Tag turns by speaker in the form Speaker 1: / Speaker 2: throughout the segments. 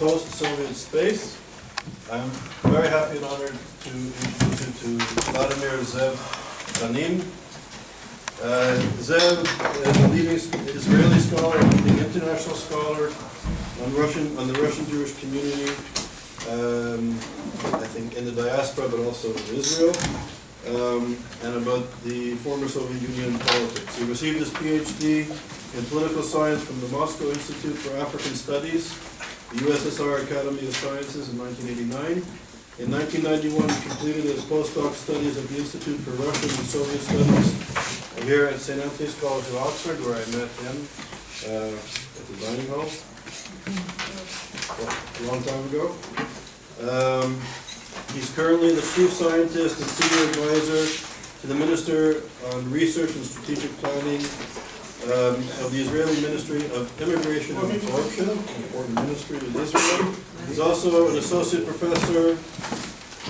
Speaker 1: post-Soviet space. I'm very happy and honored to introduce you to Vladimir Ze'ev Khanin. Ze'ev is a leading Israeli scholar, a leading international scholar on the Russian Jewish community, I think in the diaspora, but also in Israel, and about the former Soviet Union politics. He received his PhD in political science from the Moscow Institute for African Studies, the USSR Academy of Sciences in 1989. In 1991, he completed his postdoc studies at the Institute for Russian and Soviet Studies here at St. Anthony's College of Oxford, where I met him at the dining hall a long time ago. He's currently the chief scientist and senior advisor to the Minister on Research and Strategic Planning of the Israeli Ministry of Immigration and Absorption, an important ministry in Israel. He's also an associate professor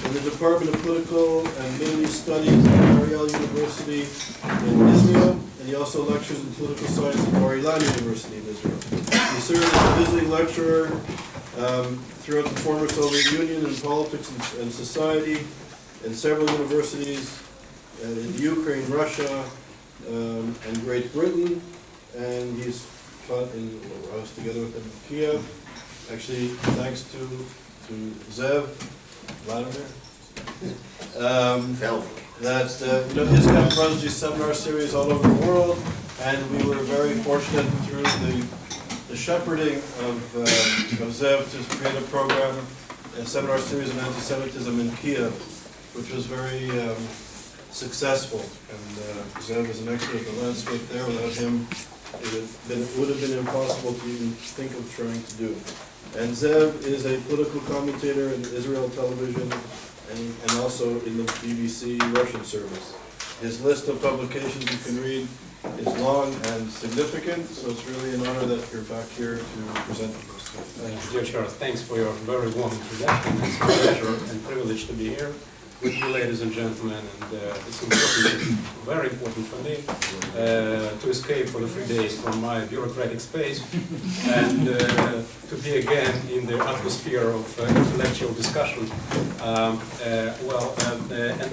Speaker 1: in the Department of Political and Middle East Studies at Ariel University in Israel, and he also lectures in political science at Bar-Ilan University in Israel. He served as a visiting lecturer throughout the former Soviet Union in politics and society, in several universities in Ukraine, Russia, and Great Britain, and he's taught I was together with him in Kiev. Actually, thanks to Ze'ev, Vladimir, that ISGAP runs these seminar series all over the world, and we were very fortunate through the shepherding of Ze'ev to create a program, a seminar series on anti-Semitism in Kiev, which was very successful. And Ze'ev is an expert at the landscape there. Without him, it would have been impossible to even think of trying to do. And Ze'ev is a political commentator in Israel television and also in the BBC Russian service. His list of publications you can read is long and significant, so it's really an honor that you're back here to present to us.
Speaker 2: Dear Charles, thanks for your very warm introduction. It's a pleasure and privilege to be here with you, ladies and gentlemen, and it's important, very important for me to escape for the 3 days from my bureaucratic space and to be again in the atmosphere of intellectual discussion. And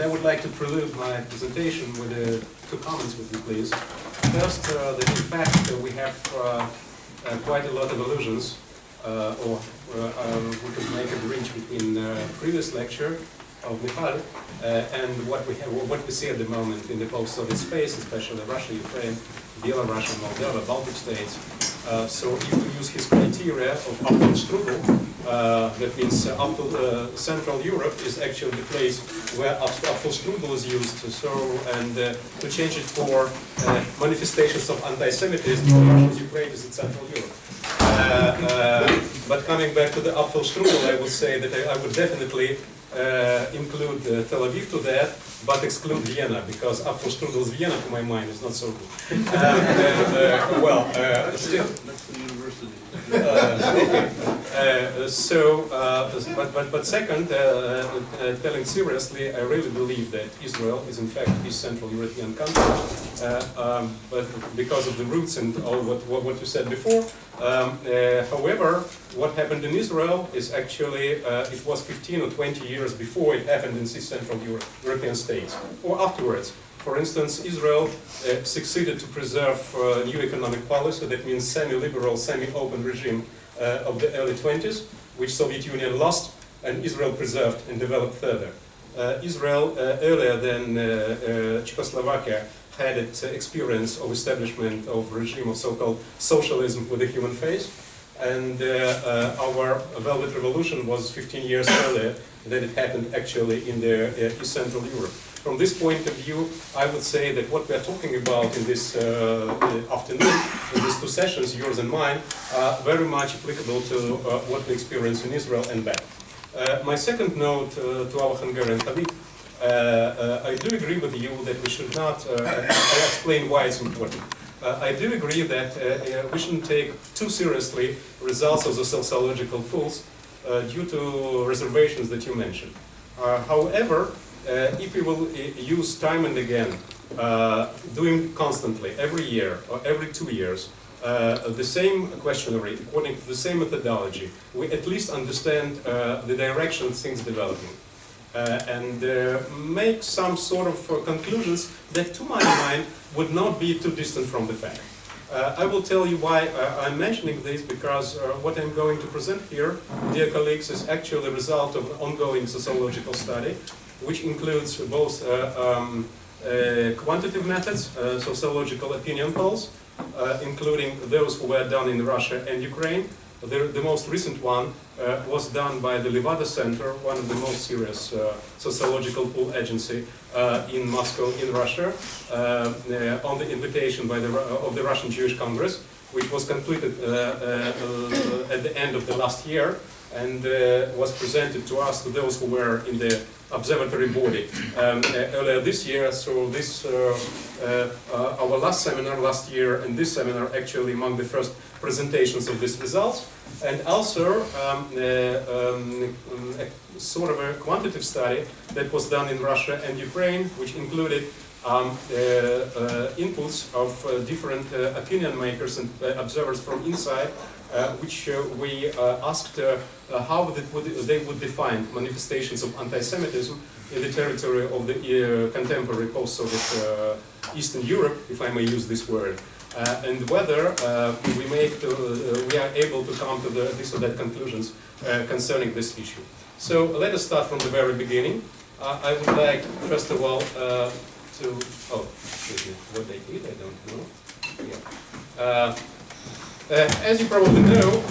Speaker 2: I would like to prelude my presentation with two comments with you, please. First, that in fact we have quite a lot of allusions, or we could make a bridge between previous lecture of Michal and what we see at the moment in the post-Soviet space, especially Russia, Ukraine, Belarus, Moldova, Baltic states. So if we use his criteria of Apfelstrudel, that means Central Europe is actually the place where Apfelstrudel is used. So and to change it for manifestations of anti-Semitism, for Russia, Ukraine is in Central Europe. But coming back to the Apfelstrudel, I would say that I would definitely include Tel Aviv to that, but exclude Vienna, because Apfelstrudel's Vienna, to my mind, is not so good. Still.
Speaker 1: Next to the university.
Speaker 2: But second, telling seriously, I really believe that Israel is in fact a Central European country, but because of the roots and all what you said before. However, what happened in Israel is actually, it was 15 or 20 years before it happened in Central European states, or afterwards. For instance, Israel succeeded to preserve new economic policy, that means semi-liberal, semi-open regime of the early 20s, which Soviet Union lost, and Israel preserved and developed further. Israel, earlier than Czechoslovakia, had its experience of establishment of regime of so-called socialism with a human face, and our Velvet Revolution was 15 years earlier than it happened actually in the East Central Europe. From this point of view, I would say that what we are talking about in this afternoon, in these two sessions, yours and mine, are very much applicable to what we experience in Israel and back. My second note to our Hungarian colleague, I do agree with you that we should not, I'll explain why it's important. I do agree that we shouldn't take too seriously results of the sociological polls due to reservations that you mentioned. However, if we will use time and again, doing constantly, every year or every 2 years, the same questionnaire, according to the same methodology, we at least understand the direction of things developing. And make some sort of conclusions that, to my mind, would not be too distant from the fact. I will tell you why I'm mentioning this, because what I'm going to present here, dear colleagues, is actually the result of an ongoing sociological study, which includes both quantitative methods, sociological opinion polls, including those who were done in Russia and Ukraine. The most recent one was done by the Levada Center, one of the most serious sociological poll agency in Moscow, in Russia, on the invitation of the Russian Jewish Congress, which was completed at the end of the last year, and was presented to us, to those who were in the observatory body earlier this year. So this, our last seminar last year and this seminar actually among the first presentations of these results, and also sort of a quantitative study that was done in Russia and Ukraine, which included inputs of different opinion makers and observers from inside, which we asked how they would define manifestations of anti-Semitism in the territory of the contemporary post-Soviet Eastern Europe, if I may use this word, and whether we are able to come to this or that conclusions concerning this issue. So let us start from the very beginning. I would like, first of all, excuse me, what they did, I don't know. Yeah. As you probably know,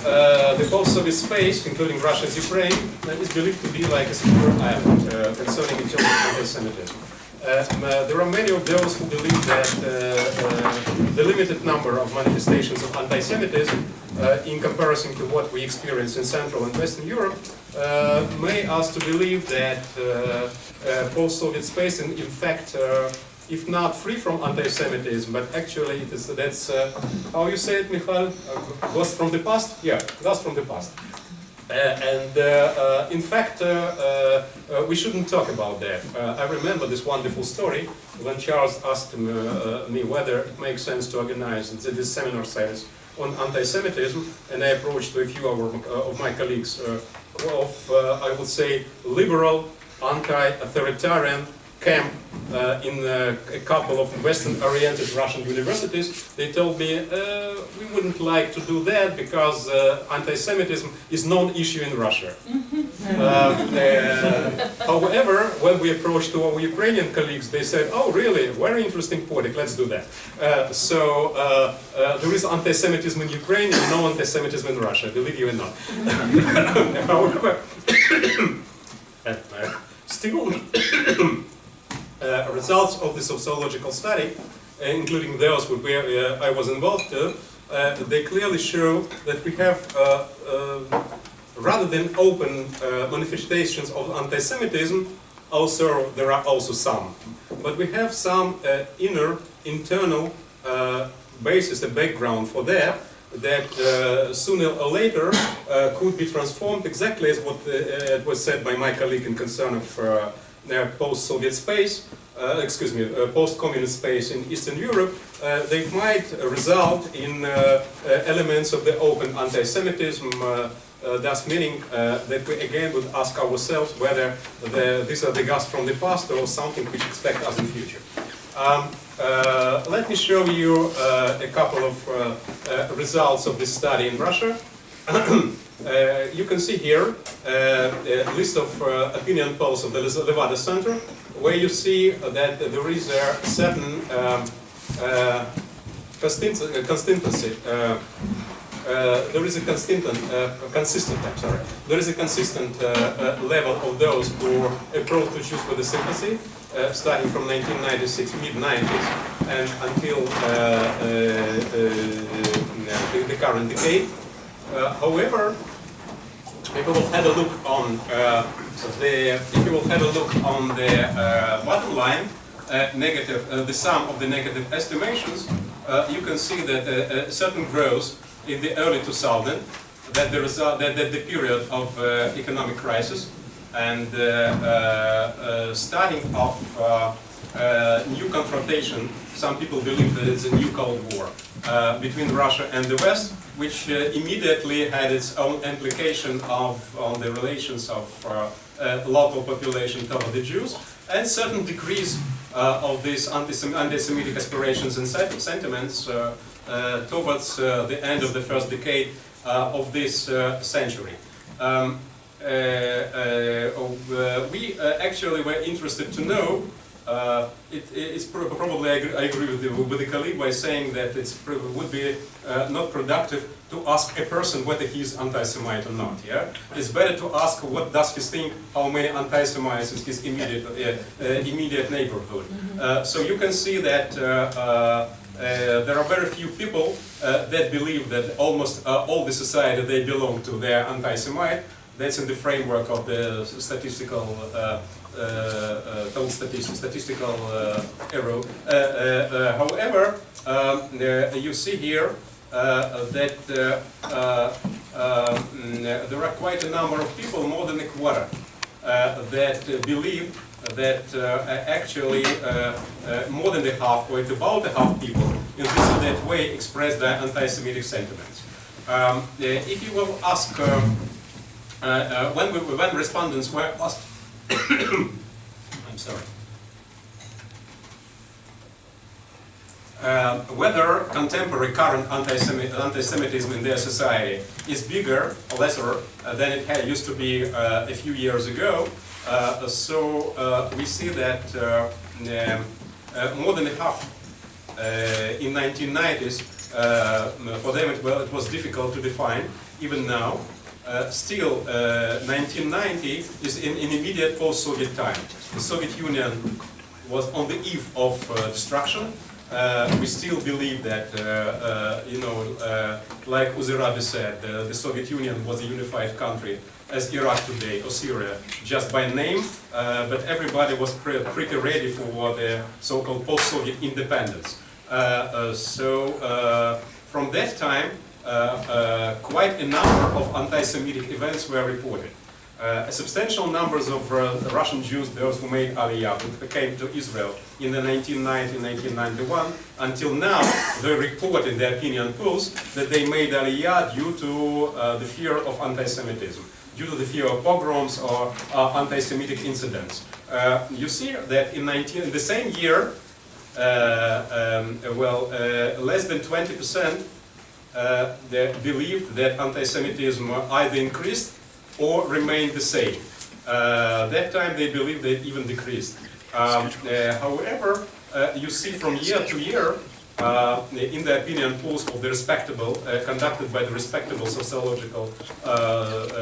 Speaker 2: the post-Soviet space, including Russia and Ukraine, is believed to be like a secure island concerning in terms of anti-Semitism. There are many of those who believe that the limited number of manifestations of anti-Semitism in comparison to what we experience in Central and Western Europe may us to believe that post-Soviet space, in fact, if not free from anti-Semitism, but actually it is, that's, how you say it, Michal? Ghost from the past? Yeah, ghost from the past. In fact, we shouldn't talk about that. I remember this wonderful story when Charles asked me whether it makes sense to organize this seminar series on anti-Semitism, and I approached a few of my colleagues of, I would say, liberal, anti-authoritarian camp in a couple of Western-oriented Russian universities. They told me we wouldn't like to do that because anti-Semitism is non-issue in Russia. However, when we approached to our Ukrainian colleagues, they said, "Oh, really? Very interesting project. Let's do that." So there is anti-Semitism in Ukraine and no anti-Semitism in Russia. Believe you or not. However, still. Results of the sociological study, including those where I was involved, they clearly show that we have, rather than open manifestations of anti-Semitism, also there are also some, but we have some internal basis, a background for that sooner or later could be transformed exactly as what it was said by my colleague in concern of post-Soviet space, post-communist space in Eastern Europe. They might result in elements of the open anti-Semitism, thus meaning that we again would ask ourselves whether these are the ghosts from the past or something which expect us in the future. Let me show you a couple of results of this study in Russia. You can see here a list of opinion polls of the Levada Center, where you see that there is a certain consistency. There is a consistent level of those who approach the Jews with a sympathy, starting from 1996, mid-90s, and until the current decade. However, if you will have a look on the bottom line, the sum of the negative estimations, you can see that a certain growth in the early 2000s, that the period of economic crisis, and starting off new confrontation. Some people believe that it's a new Cold War between Russia and the West, which immediately had its own implication on the relations of local population toward the Jews, and certain degrees of these anti-Semitic aspirations and sentiments towards the end of the first decade of this century. We actually were interested to know, it's probably, I agree with the colleague by saying that it would be not productive to ask a person whether he is anti-Semite or not. Yeah, it's better to ask what does he think, how many anti-Semites in his immediate neighborhood. So you can see that there are very few people that believe that almost all the society they belong to, they are anti-Semite. That's in the framework of the statistical statistical error. However, you see here that there are quite a number of people, more than a quarter, that believe that actually more than the half, or about the half people, in this or that way express their anti-Semitic sentiments. If you will ask, when respondents were asked, I'm sorry, whether contemporary current anti-Semitism in their society is bigger or lesser than it used to be a few years ago, we see that more than half in 1990s, for them it was difficult to define, even now. Still, 1990 is in immediate post-Soviet time. The Soviet Union was on the eve of destruction. We still believe that, like Uzerabi said, the Soviet Union was a unified country as Iraq today, or Syria, just by name, but everybody was pretty ready for the so-called post-Soviet independence. From that time, quite a number of anti-Semitic events were reported. A substantial numbers of Russian Jews, those who made Aliyah, who came to Israel in the 1990-1991, until now, they report in their opinion polls that they made Aliyah due to the fear of anti-Semitism, due to the fear of pogroms or anti-Semitic incidents. You see that in the same year, less than 20% they believed that anti-Semitism either increased or remained the same. That time they believed they even decreased. However, you see from year to year, in the opinion polls of the respectable, conducted by the respectable sociological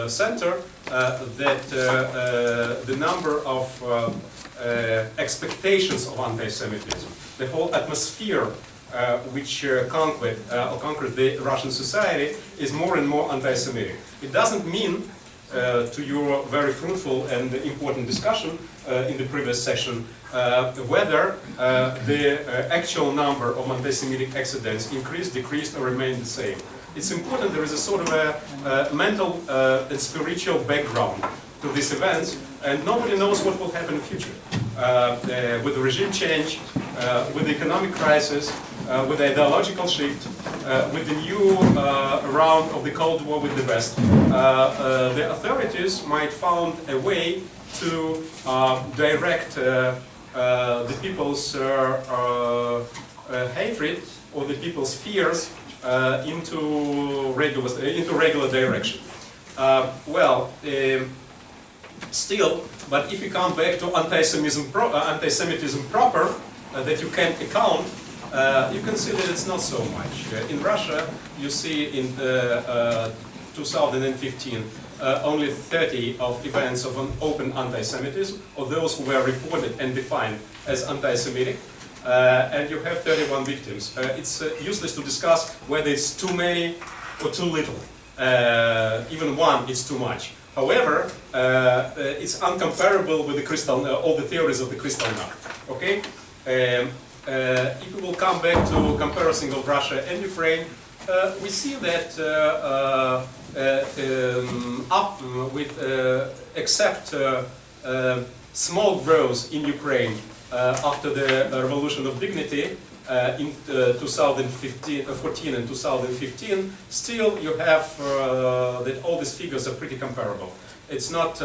Speaker 2: center, that the number of expectations of anti-Semitism, the whole atmosphere which conquered the Russian society, is more and more anti-Semitic. It doesn't mean, to your very fruitful and important discussion in the previous session, whether the actual number of anti-Semitic accidents increased, decreased, or remained the same. It's important there is a sort of a mental and spiritual background to these events, and nobody knows what will happen in the future. With the regime change, with the economic crisis, with the ideological shift, with the new round of the Cold War with the West, the authorities might find a way to direct the people's hatred or the people's fears into regular direction. Still, but if you come back to anti-Semitism proper, that you can account, you can see that it's not so much. In Russia, you see in 2015 only 30 of events of an open anti-Semitism, or those who were reported and defined as anti-Semitic, and you have 31 victims. It's useless to discuss whether it's too many or too little. Even one is too much. However, it's uncomparable with the all the theories of the Kristallnacht. Okay. If we will come back to comparison of Russia and Ukraine, we see that except small growth in Ukraine after the Revolution of Dignity in 2014 and 2015, still you have that all these figures are pretty comparable. It's not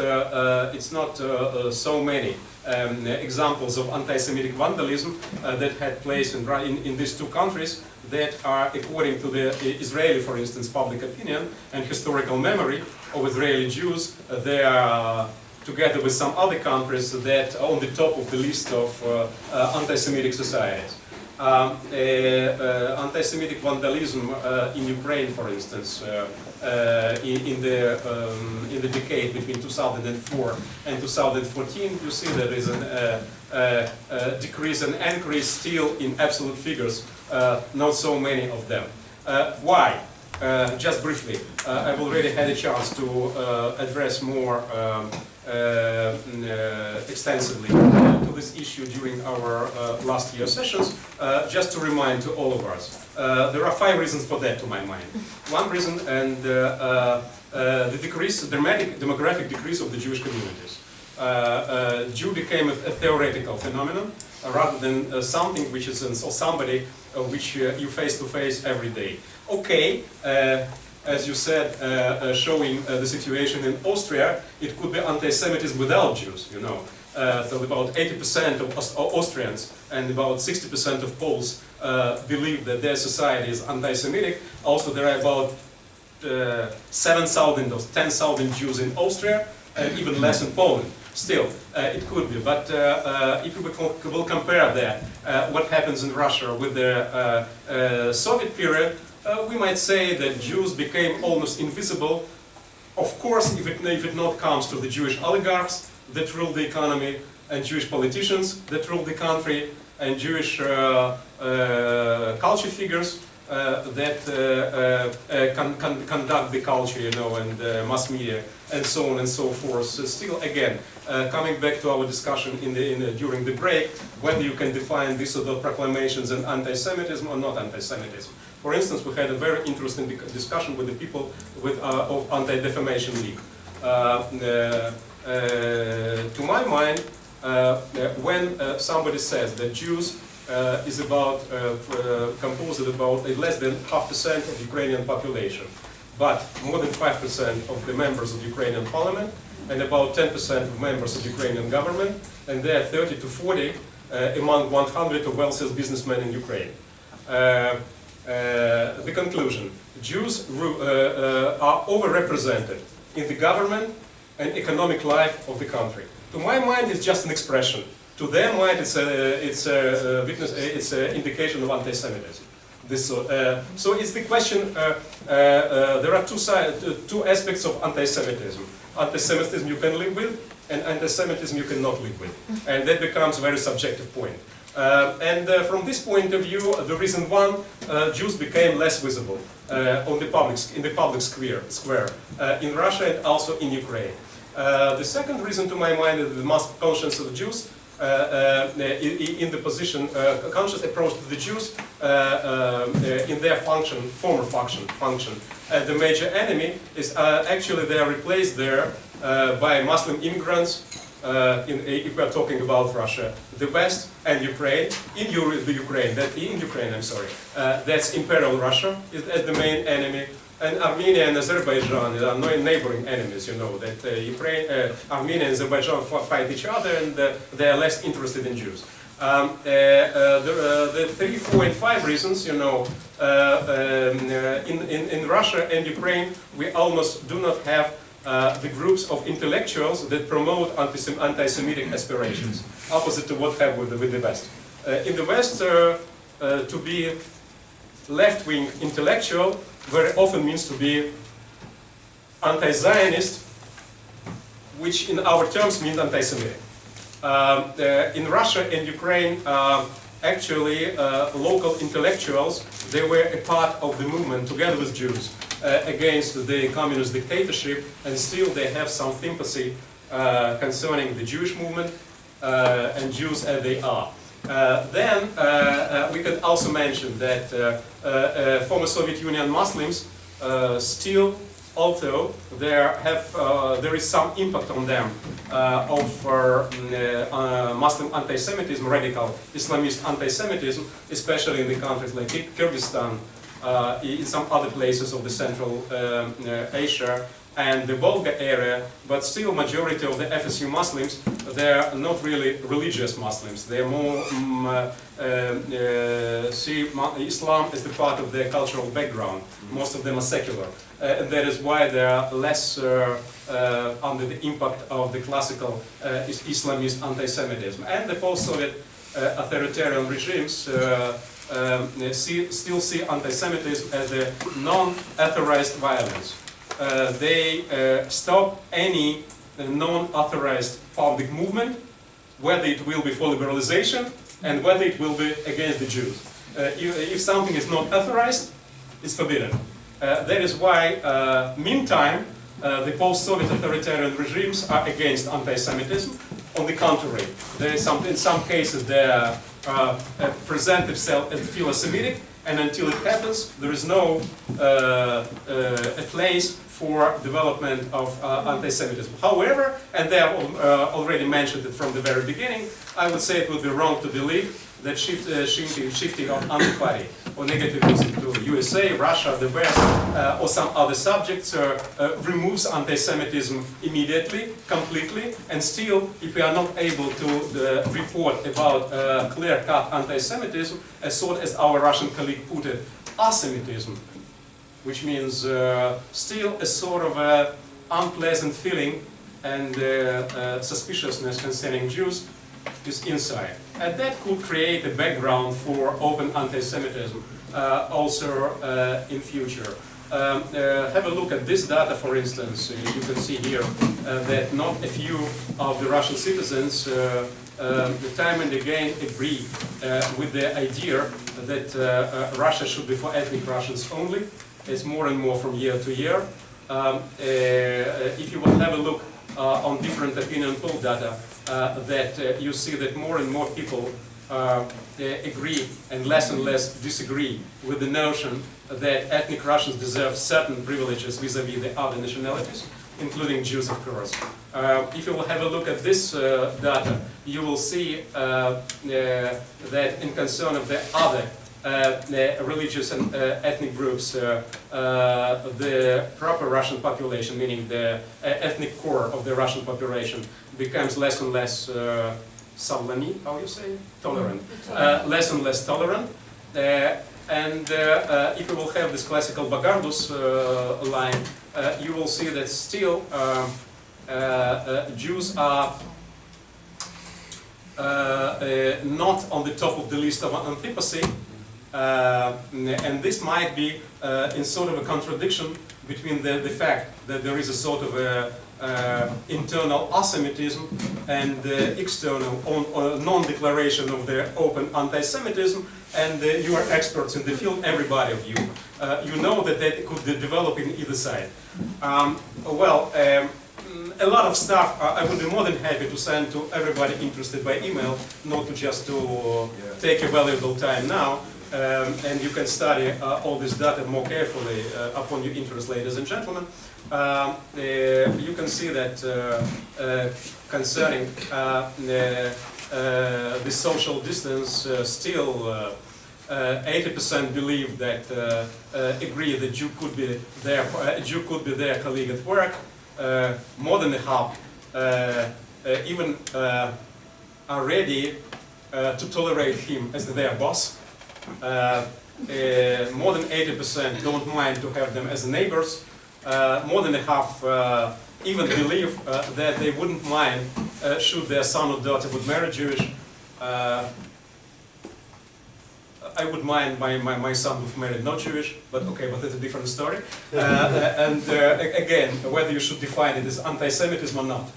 Speaker 2: so many examples of anti-Semitic vandalism that had place in these two countries that are, according to the Israeli, for instance, public opinion and historical memory of Israeli Jews, they are, together with some other countries, that are on the top of the list of anti-Semitic societies. Anti-Semitic vandalism in Ukraine, for instance, in the decade between 2004 and 2014, you see there is a decrease and increase still in absolute figures, not so many of them. Why? Just briefly, I've already had a chance to address more extensively to this issue during our last year sessions. Just to remind to all of us, there are 5 reasons for that, to my mind. One reason, and the decrease, dramatic demographic decrease of the Jewish communities. Jew became a theoretical phenomenon rather than something which is, or somebody which you face to face every day. Okay. As you said, showing the situation in Austria, it could be anti-Semitism without Jews, you know. So about 80% of Austrians and about 60% of Poles believe that their society is anti-Semitic. Also, there are about 7,000 or 10,000 Jews in Austria, and even less in Poland. Still, it could be. But if we will compare that, what happens in Russia with the Soviet period, we might say that Jews became almost invisible. Of course, if it not comes to the Jewish oligarchs that rule the economy, and Jewish politicians that rule the country, and Jewish culture figures that conduct the culture, you know, and mass media, and so on and so forth. So still, again, coming back to our discussion during the break, whether you can define these sort of proclamations as anti-Semitism or not anti-Semitism. For instance, we had a very interesting discussion with the people of Anti-Defamation League. To my mind, when somebody says that Jews is about composed of about less than 0.5% of Ukrainian population, but more than 5% of the members of Ukrainian parliament, and about 10% of members of Ukrainian government, and there are 30 to 40 among 100 of wealthiest businessmen in Ukraine. The conclusion: Jews are overrepresented in the government and economic life of the country. To my mind, it's just an expression. To their mind, it's an indication of anti-Semitism. So it's the question. There are two aspects of anti-Semitism. Anti-Semitism you can live with, and anti-Semitism you cannot live with, and that becomes a very subjective point. From this point of view, the reason one, Jews became less visible in the public square in Russia and also in Ukraine. The second reason, to my mind, is the mass conscience of the Jews in the position, conscious approach to the Jews in their former function. The major enemy is actually they are replaced there by Muslim immigrants. If we are talking about Russia, the West and Ukraine, in Ukraine, that's Imperial Russia as the main enemy, and Armenia and Azerbaijan are neighboring enemies. You know that Armenia and Azerbaijan fight each other, and they are less interested in Jews. The 3, 4, and 5 reasons, you know, in Russia and Ukraine, we almost do not have the groups of intellectuals that promote anti-Semitic aspirations, opposite to what happened with the West. In the West, to be left-wing intellectual very often means to be anti-Zionist, which in our terms means anti-Semitic. In Russia and Ukraine, actually, local intellectuals, they were a part of the movement together with Jews against the communist dictatorship, and still they have some sympathy concerning the Jewish movement and Jews as they are. Then we can also mention that former Soviet Union Muslims still, although there is some impact on them of Muslim anti-Semitism, radical Islamist anti-Semitism, especially in the countries like Kyrgyzstan, in some other places of the Central Asia and the Volga area, but still majority of the FSU Muslims, they're not really religious Muslims. They're more see Islam as the part of their cultural background. Most of them are secular. And that is why they are less under the impact of the classical Islamist anti-Semitism. And the post-Soviet authoritarian regimes still see anti-Semitism as a non-authorized violence. They stop any non-authorized public movement, whether it will be for liberalization and whether it will be against the Jews. If something is not authorized, it's forbidden. That is why, meantime, the post-Soviet authoritarian regimes are against anti-Semitism. On the contrary, there is in some cases they present themselves as Philosemitic, and until it happens, there is no a place for development of anti-Semitism. However, and they have already mentioned it from the very beginning, I would say it would be wrong to believe that shifting of anti-party or negativism to USA, Russia, the West, or some other subjects removes anti-Semitism immediately, completely, and still, if we are not able to report about clear-cut anti-Semitism, as our Russian colleague put it, asemitism, which means still a sort of unpleasant feeling and suspiciousness concerning Jews is inside. And that could create a background for open anti-Semitism also in future. Have a look at this data, for instance. You can see here that not a few of the Russian citizens time and again agree with the idea that Russia should be for ethnic Russians only. It's more and more from year to year. If you will have a look on different opinion poll data, that you see that more and more people agree and less disagree with the notion that ethnic Russians deserve certain privileges vis-à-vis the other nationalities, including Jews, of course. If you will have a look at this data, you will see that in concern of the other religious and ethnic groups, the proper Russian population, meaning the ethnic core of the Russian population, becomes less and less savlani, how you say, tolerant, less and less tolerant. And if you will have this classical Bagardus line, you will see that still Jews are not on the top of the list of antipathy. And this might be in sort of a contradiction between the fact that there is a sort of internal asemitism and external non-declaration of the open anti-Semitism, and you are experts in the field, everybody of you. You know that that could develop in either side. A lot of stuff I would be more than happy to send to everybody interested by email, not to just to take a valuable time now. And you can study all this data more carefully upon your interest, ladies and gentlemen. You can see that concerning the social distance, still 80% believe that agree that Jew could be their colleague at work. More than half even are ready to tolerate him as their boss. More than 80% don't mind to have them as neighbors. More than half even believe that they wouldn't mind should their son or daughter would marry Jewish. I would mind my son would marry not Jewish, but okay, but that's a different story. And again, whether you should define it as anti-Semitism or not.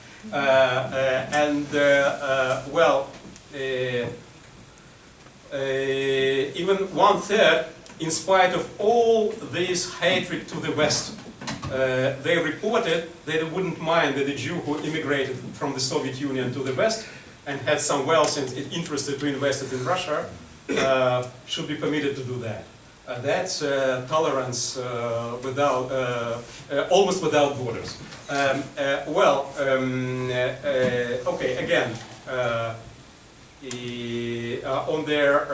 Speaker 2: Even 1/3, in spite of all this hatred to the West, they reported that they wouldn't mind that a Jew who immigrated from the Soviet Union to the West and had some wealth and interested to invest it in Russia should be permitted to do that. That's tolerance without, almost without borders. Okay, again, on their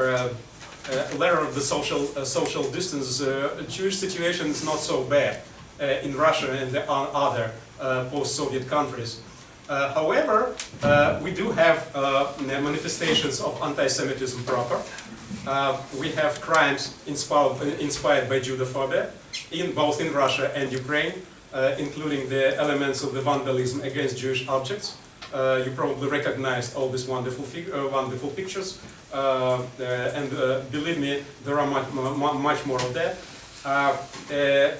Speaker 2: letter of the social distance, Jewish situation is not so bad in Russia and the other post-Soviet countries. However, we do have manifestations of anti-Semitism proper. We have crimes inspired by Judophobia, both in Russia and Ukraine, including the elements of the vandalism against Jewish objects. You probably recognized all these wonderful pictures, and believe me, there are much more of that.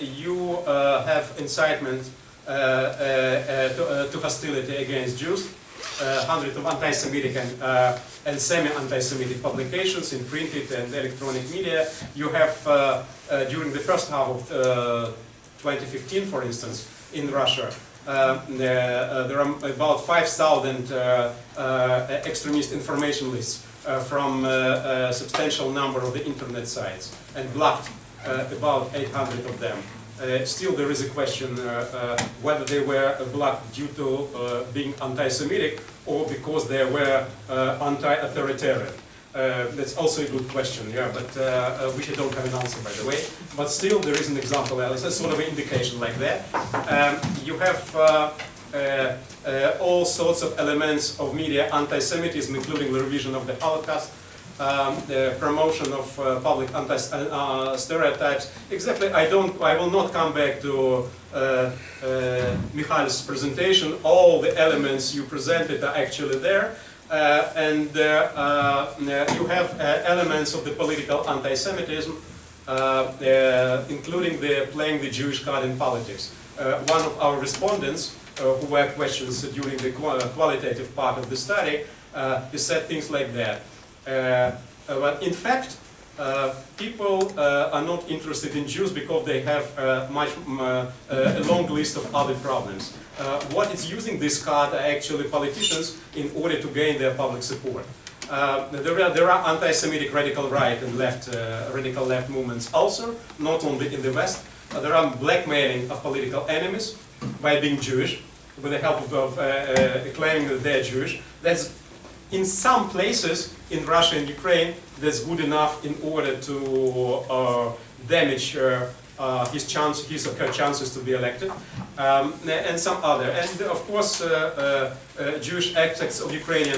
Speaker 2: You have incitement to hostility against Jews, hundreds of anti-Semitic and semi-anti-Semitic publications in printed and electronic media. You have, during the first half of 2015, for instance, in Russia, there are about 5,000 extremist information lists from a substantial number of the internet sites, and blocked about 800 of them. Still, there is a question whether they were blocked due to being anti-Semitic or because they were anti-authoritarian. That's also a good question, yeah, but which I don't have an answer, by the way. But still, there is an example, Alice, a sort of an indication like that. You have all sorts of elements of media anti-Semitism, including the revision of the Holocaust, the promotion of public stereotypes. Exactly, I will not come back to Mikhail's presentation. All the elements you presented are actually there. And you have elements of the political anti-Semitism, including playing the Jewish card in politics. One of our respondents, who were questions during the qualitative part of the study, he said things like that. But in fact, people are not interested in Jews because they have a long list of other problems. What is using this card are actually politicians in order to gain their public support. There are anti-Semitic radical right and radical left movements also, not only in the West. There are blackmailing of political enemies by being Jewish, with the help of claiming that they're Jewish. That's in some places in Russia and Ukraine, that's good enough in order to damage his or her chances to be elected, and some other. And of course, Jewish aspects of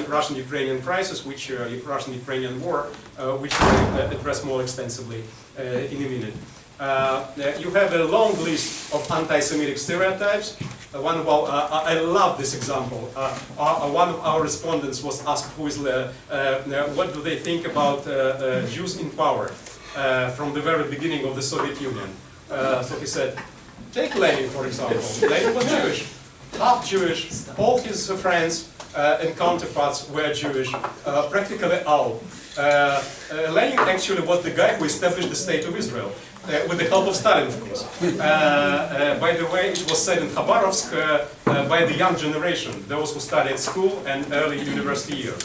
Speaker 2: Russian-Ukrainian crisis, which Russian-Ukrainian war, which we'll address more extensively in a minute. You have a long list of anti-Semitic stereotypes. I love this example. One of our respondents was asked, what do they think about Jews in power from the very beginning of the Soviet Union? So he said, take Lenin, for example. Lenin was Jewish, half Jewish, all his friends and counterparts were Jewish, practically all. Lenin actually was the guy who established the State of Israel. With the help of Stalin, of course. By the way, it was said in Khabarovsk by the young generation, those who studied school and early university years.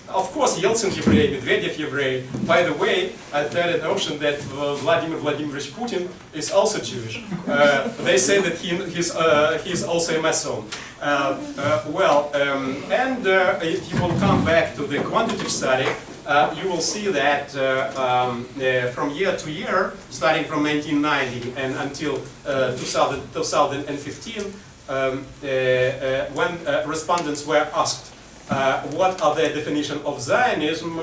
Speaker 2: Of course, Yeltsin Еврей, Medvedev Евrei. By the way, I've heard a notion that Vladimir Vladimirovich Putin is also Jewish. They say that he's also a Mason. If you will come back to the quantitative study, you will see that from year to year, starting from 1990 and until 2015, when respondents were asked what are their definition of Zionism,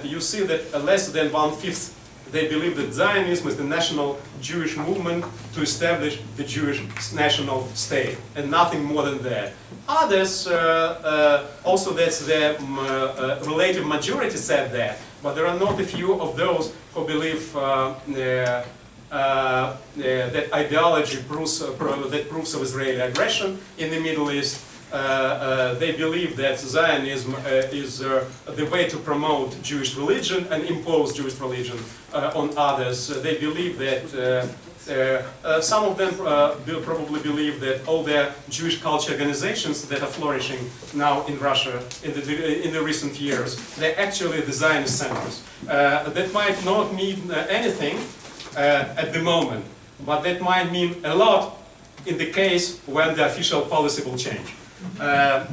Speaker 2: you see that less than 1/5 they believe that Zionism is the national Jewish movement to establish the Jewish national state, and nothing more than that. Others, also that's the relative majority said that, but there are not a few of those who believe that ideology proves of Israeli aggression in the Middle East. They believe that Zionism is the way to promote Jewish religion and impose Jewish religion on others. They believe that Some of them probably believe that all the Jewish culture organizations that are flourishing now in Russia in the recent years, they're actually the Zionist centers. That might not mean anything at the moment, but that might mean a lot in the case when the official policy will change. At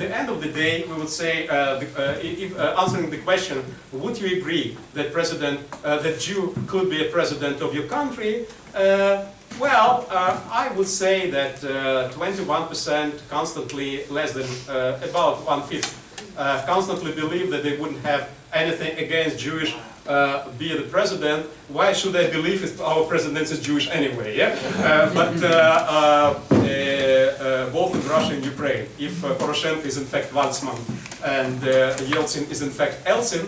Speaker 2: the end of the day, we would say, answering the question, would you agree that that Jew could be a president of your country? I would say that 21% constantly, less than about 1/5, constantly believe that they wouldn't have anything against Jewish be the president. Why should I believe if our president is Jewish anyway? Yeah, both in Russia and Ukraine, if Poroshenko is in fact Watzman and Yeltsin is in fact Eltsin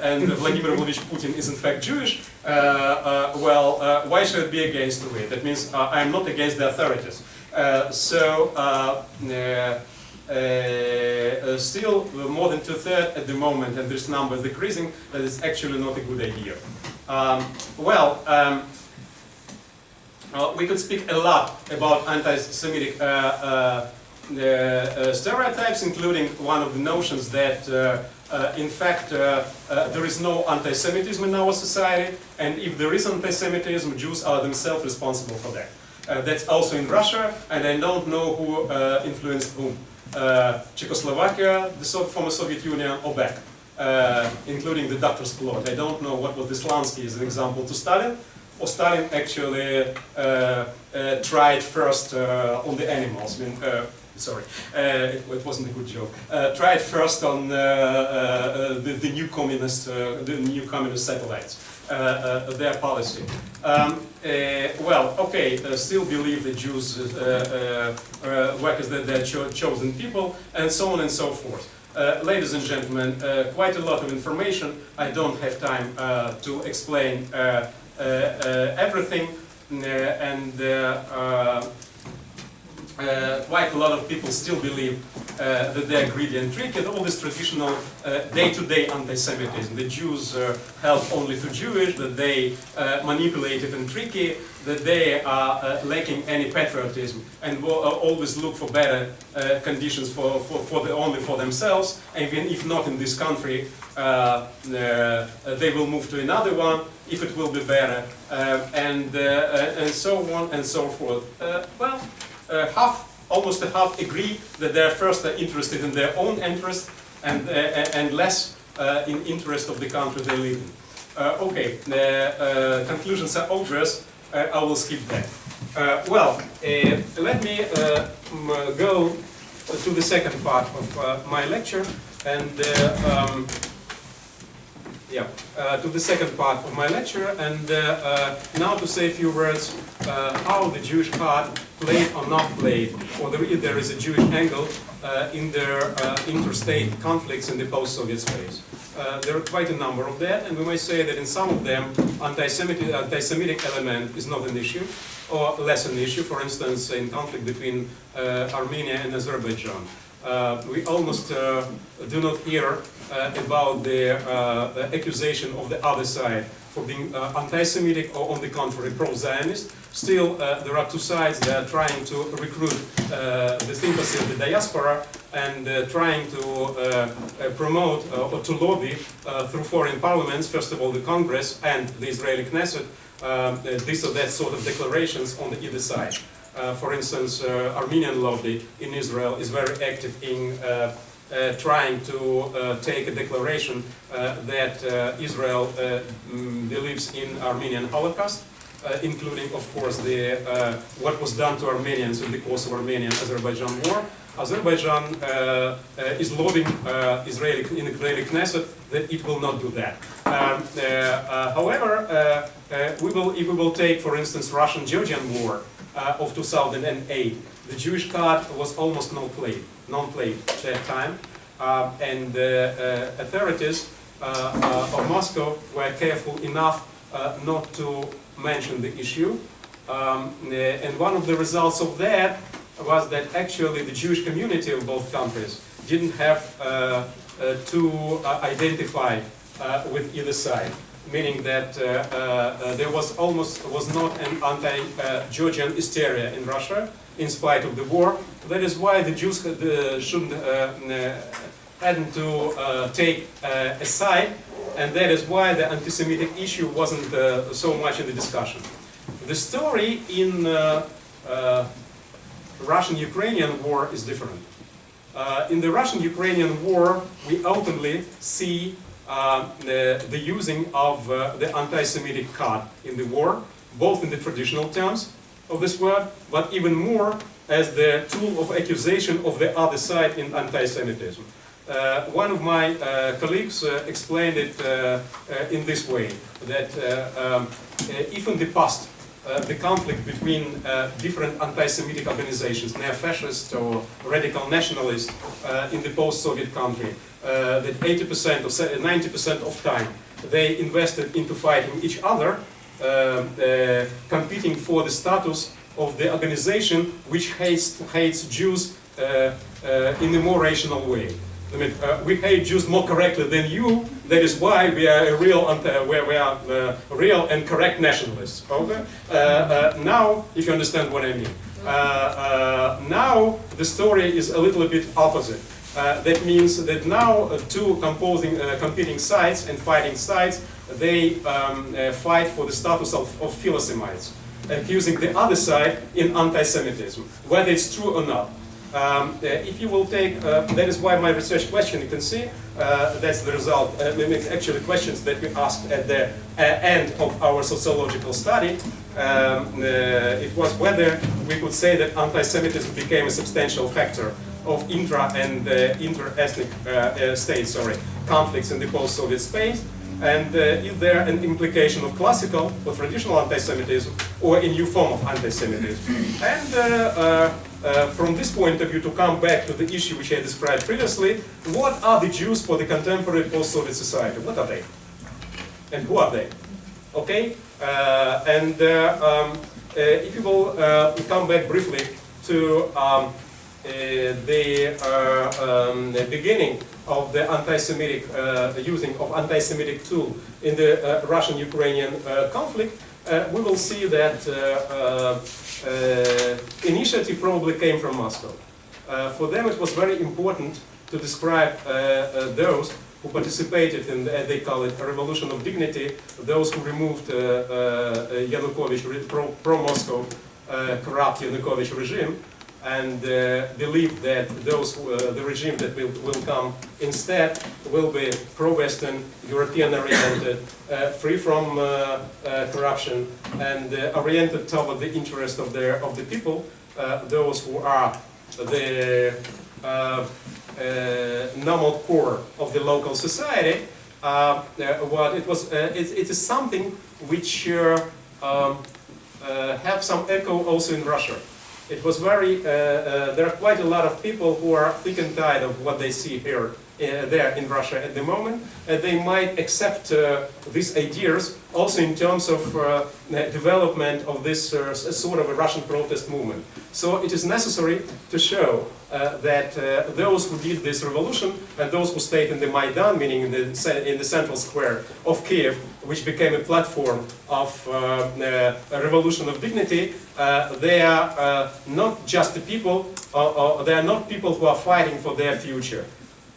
Speaker 2: and Vladimir Putin is in fact Jewish, why should I be against it? That means I'm not against the authorities. Still more than 2/3 at the moment, and this number is decreasing, that is actually not a good idea. We could speak a lot about anti-Semitic stereotypes, including one of the notions that in fact there is no anti-Semitism in our society, and if there is anti-Semitism, Jews are themselves responsible for that. That's also in Russia, and I don't know who influenced whom. Czechoslovakia, the former Soviet Union, or back, including the doctor's plot. I don't know what was Slansky as an example to Stalin, or Stalin actually tried first on the animals. I mean, sorry, it wasn't a good joke. Tried first on the new communist satellites. Their policy. Still believe that Jews workers that they're chosen people, and so on and so forth. Ladies and gentlemen, quite a lot of information. I don't have time to explain everything, and quite a lot of people still believe that they are greedy and tricky. All this traditional day-to-day anti-Semitism. The Jews help only to Jewish, that they manipulative and tricky, that they are lacking any patriotism and will always look for better conditions only for themselves. And even if not in this country, they will move to another one if it will be better, and so on and so forth. Almost a half agree that they are first interested in their own interest and less in interest of the country they live in. Conclusions are obvious. I will skip that. Let me go to the second part of my lecture, and now to say a few words how the Jewish card played or not played, or there is a Jewish angle in their interstate conflicts in the post-Soviet space. There are quite a number of that, and we may say that in some of them anti-Semitic element is not an issue, or less an issue. For instance, in conflict between Armenia and Azerbaijan. We almost do not hear about the accusation of the other side for being anti-Semitic or, on the contrary, pro-Zionist. Still, there are two sides that are trying to recruit the sympathy of the diaspora and trying to promote or to lobby through foreign parliaments, first of all the Congress and the Israeli Knesset, this or that sort of declarations on either side. For instance, Armenian lobby in Israel is very active in trying to take a declaration that Israel believes in Armenian Holocaust, including, of course, what was done to Armenians in the course of Armenian-Azerbaijan war. Azerbaijan is lobbying in Israeli Knesset that it will not do that. However, if we will take, for instance, Russian-Georgian war of 2008, the Jewish card was almost non-played at that time, and authorities of Moscow were careful enough not to mention the issue, and one of the results of that was that actually the Jewish community of both countries didn't have to identify with either side. meaning that there was not an anti-Georgian hysteria in Russia in spite of the war. That is why the Jews hadn't to take a side, and that is why the anti-Semitic issue wasn't so much in the discussion. The story in Russian-Ukrainian war is different. In the Russian-Ukrainian war, we openly see the using of the anti-Semitic card in the war, both in the traditional terms of this word, but even more as the tool of accusation of the other side in anti-Semitism. One of my colleagues explained it in this way, that if in the past the conflict between different anti-Semitic organizations, neo-fascist or radical nationalist in the post-Soviet country, that 80% or 90% of time they invested into fighting each other, competing for the status of the organization which hates Jews in a more rational way. I mean, we hate Jews more correctly than you. That is why we are a real, real and correct nationalists. Okay? Now, if you understand what I mean, now the story is a little bit opposite. That means that now two competing sides and fighting sides, they fight for the status of Philosemites, accusing the other side in anti-Semitism, whether it's true or not. If you will take, that is why my research question, you can see, that's the result, actually questions that we asked at the end of our sociological study. It was whether we could say that anti-Semitism became a substantial factor of intra- and inter-ethnic conflicts in the post-Soviet space, and is there an implication of classical or traditional anti-Semitism or a new form of anti-Semitism? And from this point of view, to come back to the issue which I described previously, what are the Jews for the contemporary post-Soviet society? What are they? And who are they? Okay? If you will come back briefly to the beginning of the anti-Semitic, using of anti-Semitic tool in the Russian-Ukrainian conflict, we will see that initiative probably came from Moscow. For them it was very important to describe those who participated in, they call it, a revolution of dignity, those who removed Yanukovych, pro-Moscow, corrupt Yanukovych regime, and believed that those the regime that will come instead will be pro-Western, European-oriented, free from corruption, and oriented toward the interest of the people, those who are the normal core of the local society. What it was, it is something which have some echo also in Russia. It was very, there are quite a lot of people who are sick and tired of what they see here, there in Russia at the moment. They might accept these ideas also in terms of development of this sort of a Russian protest movement. So it is necessary to show that those who did this revolution and those who stayed in the Maidan, meaning in the central square of Kiev, which became a platform of a revolution of dignity, they are not just the people, they are not people who are fighting for their future,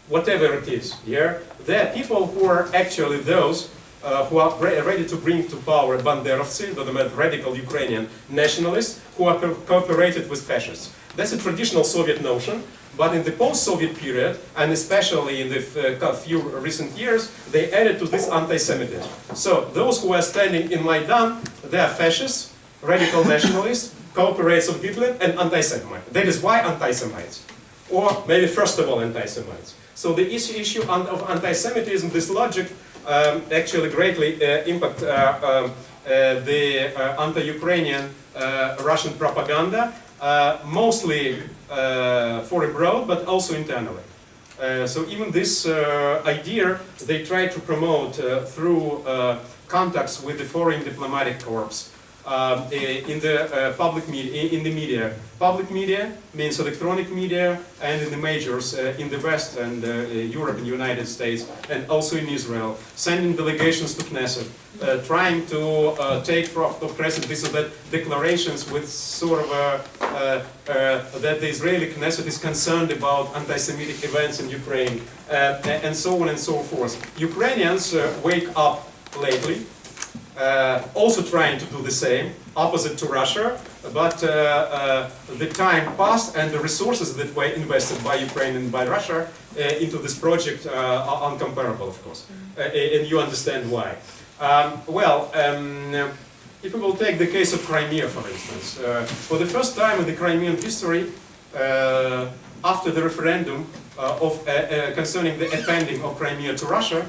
Speaker 2: whatever it is. Yeah? They are people who are actually those who are ready to bring to power Banderovцы, the radical Ukrainian nationalists, who are cooperated with fascists. That's a traditional Soviet notion, but in the post-Soviet period, and especially in the few recent years, they added to this anti-Semitism. So those who are standing in Maidan, they are fascists, radical nationalists, cooperates of Hitler, and anti-Semites. That is why anti-Semites, or maybe first of all anti-Semites. So the issue of anti-Semitism, this logic, actually greatly impact the anti-Ukrainian Russian propaganda, mostly for abroad, but also internally. So even this idea, they try to promote through contacts with the foreign diplomatic corps, in the public media, in the media. Public media means electronic media, and in the majors in the West and Europe and United States, and also in Israel, sending delegations to Knesset, trying to take from Knesset this or that declarations with sort of that the Israeli Knesset is concerned about anti-Semitic events in Ukraine, and so on and so forth. Ukrainians wake up lately, also trying to do the same, opposite to Russia, but the time passed and the resources that were invested by Ukraine and by Russia into this project are uncomparable, of course, and you understand why. If we will take the case of Crimea, for instance, for the first time in the Crimean history, after the referendum concerning the appending of Crimea to Russia,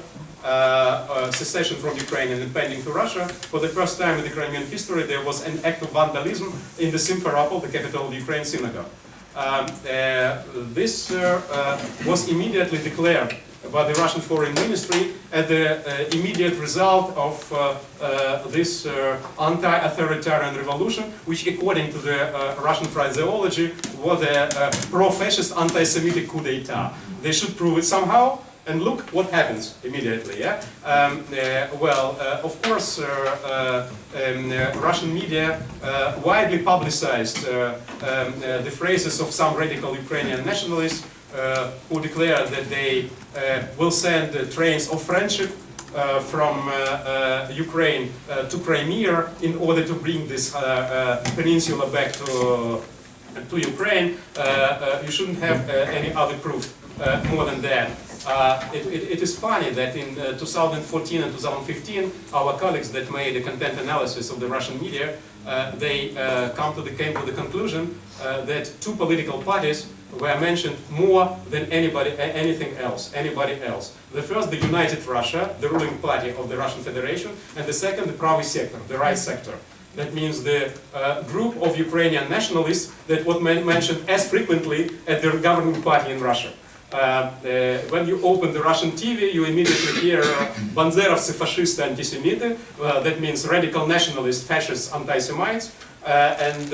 Speaker 2: secession from Ukraine and appending to Russia, for the first time in the Crimean history there was an act of vandalism in the Simferopol, the capital of Ukraine, synagogue. This was immediately declared by the Russian Foreign Ministry as the immediate result of this anti-authoritarian revolution, which according to the Russian phraseology was a pro-fascist anti-Semitic coup d'etat. They should prove it somehow. And look what happens immediately. Yeah? Of course, Russian media widely publicized the phrases of some radical Ukrainian nationalists who declared that they will send trains of friendship from Ukraine to Crimea in order to bring this peninsula back to Ukraine. You shouldn't have any other proof more than that. It is funny that in 2014 and 2015, our colleagues that made a content analysis of the Russian media, they came to the conclusion that two political parties were mentioned more than anything else. The first, the United Russia, the ruling party of the Russian Federation, and the second, the Pravy sector, the right sector. That means the group of Ukrainian nationalists that was mentioned as frequently as the governing party in Russia. When you open the Russian TV, you immediately hear Banderovцы, fascisты, antisemiты, that means radical nationalists, fascists, anti-Semites, and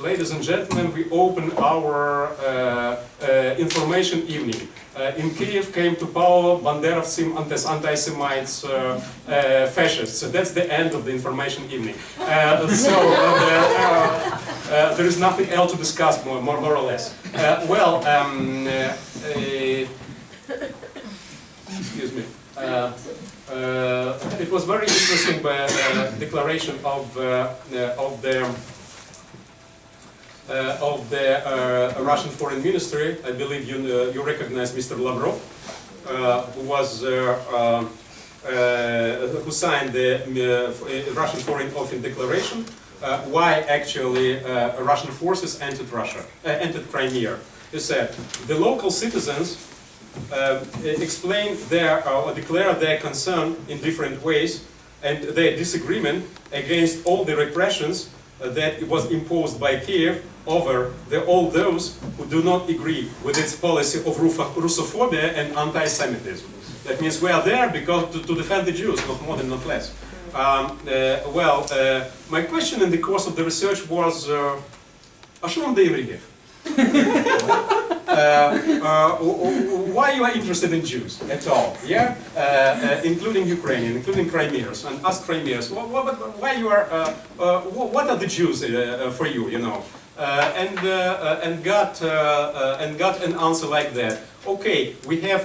Speaker 2: ladies and gentlemen, we open our information evening. In Kiev came to power Banderovцы, anti-Semites, fascists. So that's the end of the information evening. There is nothing else to discuss more or less. Excuse me. It was very interesting declaration of the Russian Foreign Ministry. I believe you recognize Mr. Lavrov, who signed the Russian Foreign Office Declaration. Why actually Russian forces entered Crimea? He said the local citizens explain or declare their concern in different ways and their disagreement against all the repressions that was imposed by Kiev over all those who do not agree with its policy of Russophobia and anti-Semitism. That means we are there because to defend the Jews, not more than not less. My question in the course of the research was, а що вам до євреїв? Why you are interested in Jews at all? Yeah, including Ukrainian, including Crimeans, and us Crimeans. Why you are? What are the Jews for you? You know, and got an answer like that. Okay, we have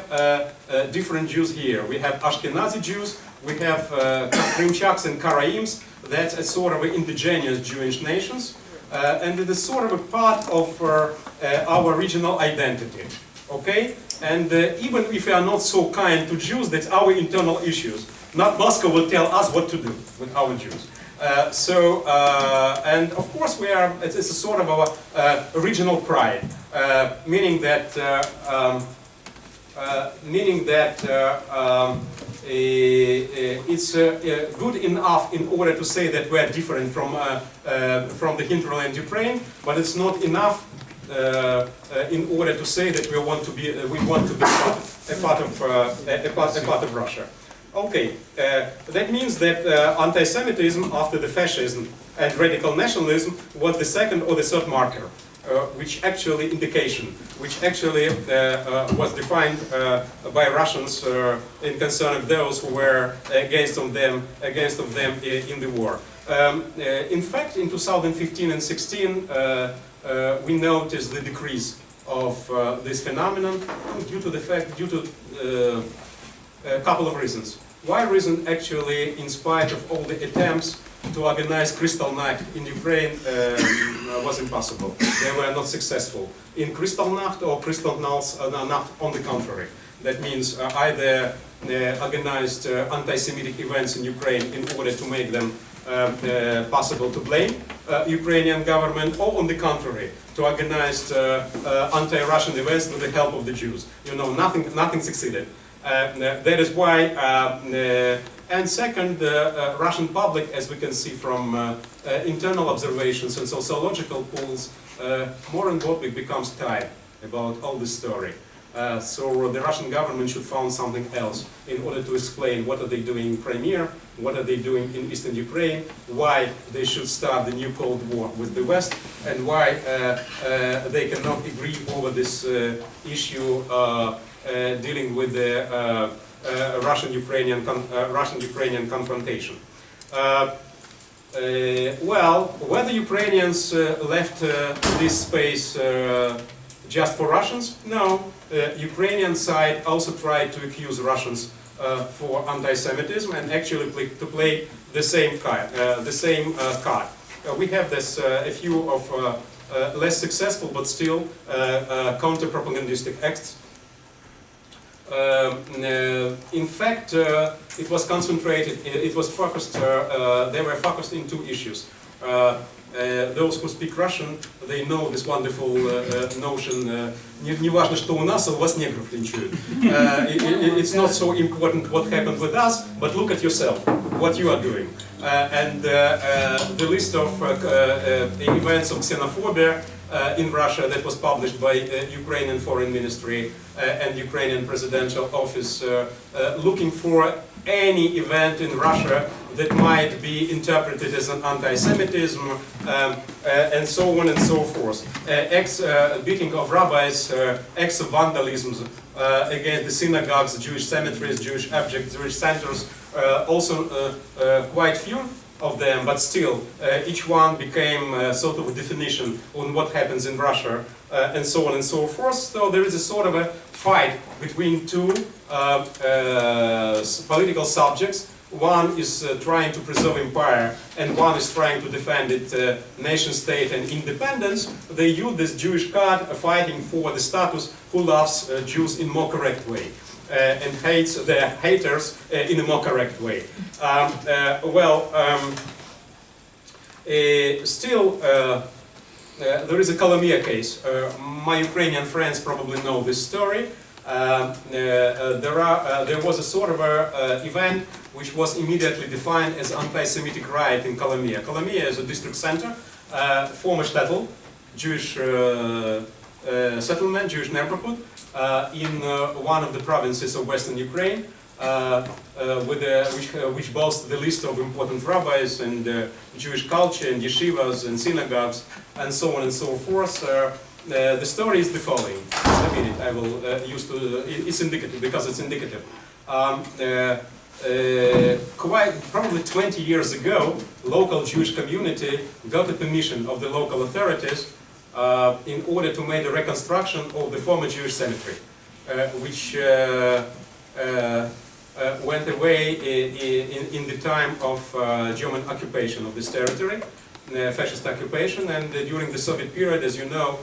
Speaker 2: different Jews here. We have Ashkenazi Jews. We have Krimchaks and Karaims. That's a sort of indigenous Jewish nations. And it is sort of a part of our regional identity, okay? And even if we are not so kind to Jews, that's our internal issues. Not Moscow will tell us what to do with our Jews. And of course it's a sort of our regional pride, meaning that it's good enough in order to say that we are different from the hinterland Ukraine, but it's not enough in order to say that we want to be a part of Russia. Okay, that means that anti-Semitism after the fascism and radical nationalism was the second or the third marker, which actually was defined by Russians in concern of those who were against of them in the war. In fact, in 2015 and 16, we noticed the decrease of this phenomenon due to a couple of reasons. One reason, actually, in spite of all the attempts to organize Kristallnacht in Ukraine, was impossible. They were not successful. In Kristallnacht or Kristallnacht, on the contrary. That means either organized anti-Semitic events in Ukraine in order to make them possible to blame Ukrainian government, or on the contrary, to organize anti-Russian events with the help of the Jews. You know, nothing succeeded. That is why, and second, the Russian public, as we can see from internal observations and sociological polls, more and more becomes tired about all this story. So the Russian government should find something else in order to explain what are they doing in Crimea, what are they doing in eastern Ukraine, why they should start the new Cold War with the West, and why they cannot agree over this issue dealing with the Russian-Ukrainian confrontation. Well, whether Ukrainians left this space just for Russians? No. Ukrainian side also tried to accuse Russians for anti-Semitism and actually to play the same card. We have this a few of less successful but still counter-propagandistic acts. In fact, it was concentrated, it was focused, they were focused in two issues. Those who speak Russian, they know this wonderful notion, не важно, что у нас, а у вас негров линчуют. It's not so important what happened with us, but look at yourself, what you are doing. And the list of events of xenophobia in Russia that was published by Ukrainian Foreign Ministry and Ukrainian Presidential Office, looking for any event in Russia that might be interpreted as an anti-Semitism, and so on and so forth. Beating of rabbis, acts of vandalism against the synagogues, Jewish cemeteries, Jewish objects, Jewish centers, also quite few of them, but still each one became sort of a definition on what happens in Russia, and so on and so forth. So there is a sort of a fight between two political subjects. One is trying to preserve empire, and one is trying to defend its nation state and independence. They use this Jewish card, fighting for the status, who loves Jews in more correct way and hates their haters in a more correct way. Still, there is a Kolomia case. My Ukrainian friends probably know this story. There was a sort of event which was immediately defined as anti-Semitic riot in Kolomia. Kolomia is a district center, former shtetl, Jewish settlement, Jewish neighborhood, in one of the provinces of western Ukraine, which boasts the list of important rabbis and Jewish culture and yeshivas and synagogues and so on and so forth. The story is the following. Just a minute, I will use to. It's indicative because it's indicative. Probably 20 years ago, local Jewish community got a permission of the local authorities in order to make a reconstruction of the former Jewish cemetery, which went away in the time of German occupation of this territory. Fascist occupation, and during the Soviet period, as you know,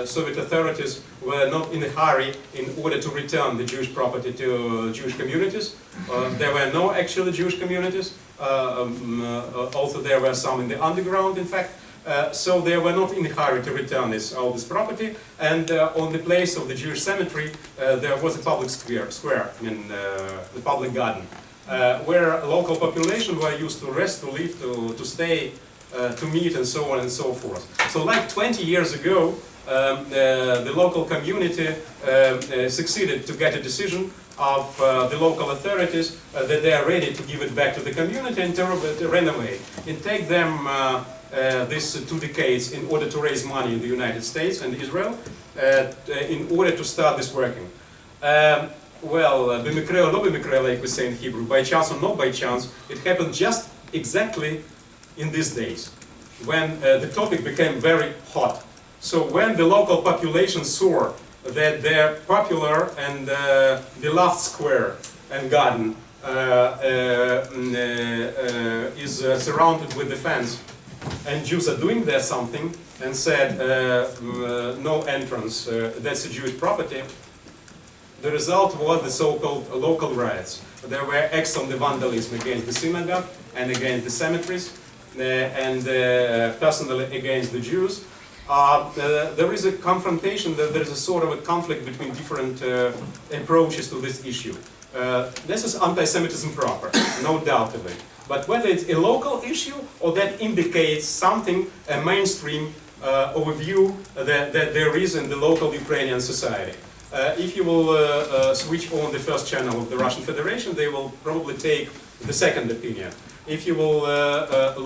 Speaker 2: Soviet authorities were not in a hurry in order to return the Jewish property to Jewish communities. There were no actual Jewish communities, also there were some in the underground, in fact, so they were not in a hurry to return all this property, and on the place of the Jewish cemetery there was a public square, in the public garden, where local population were used to rest, to live, to stay, to meet, and so on and so forth. So like 20 years ago, the local community succeeded to get a decision of the local authorities that they are ready to give it back to the community and to renovate. It takes them these 2 decades in order to raise money in the United States and Israel in order to start this working. Well, במקרה או לא במקרה, like we say in Hebrew, by chance or not by chance, it happened just exactly in these days, when the topic became very hot. So when the local population saw that their popular and beloved square and garden is surrounded with the fence, and Jews are doing there something, and said no entrance, that's a Jewish property, the result was the so-called local riots. There were acts on the vandalism against the synagogue and against the cemeteries and personally against the Jews. There is a confrontation, there is a sort of a conflict between different approaches to this issue. This is anti-Semitism proper, no doubt of it. But whether it's a local issue or that indicates something, a mainstream overview that there is in the local Ukrainian society. If you will switch on the first channel of the Russian Federation, they will probably take the second opinion. If you will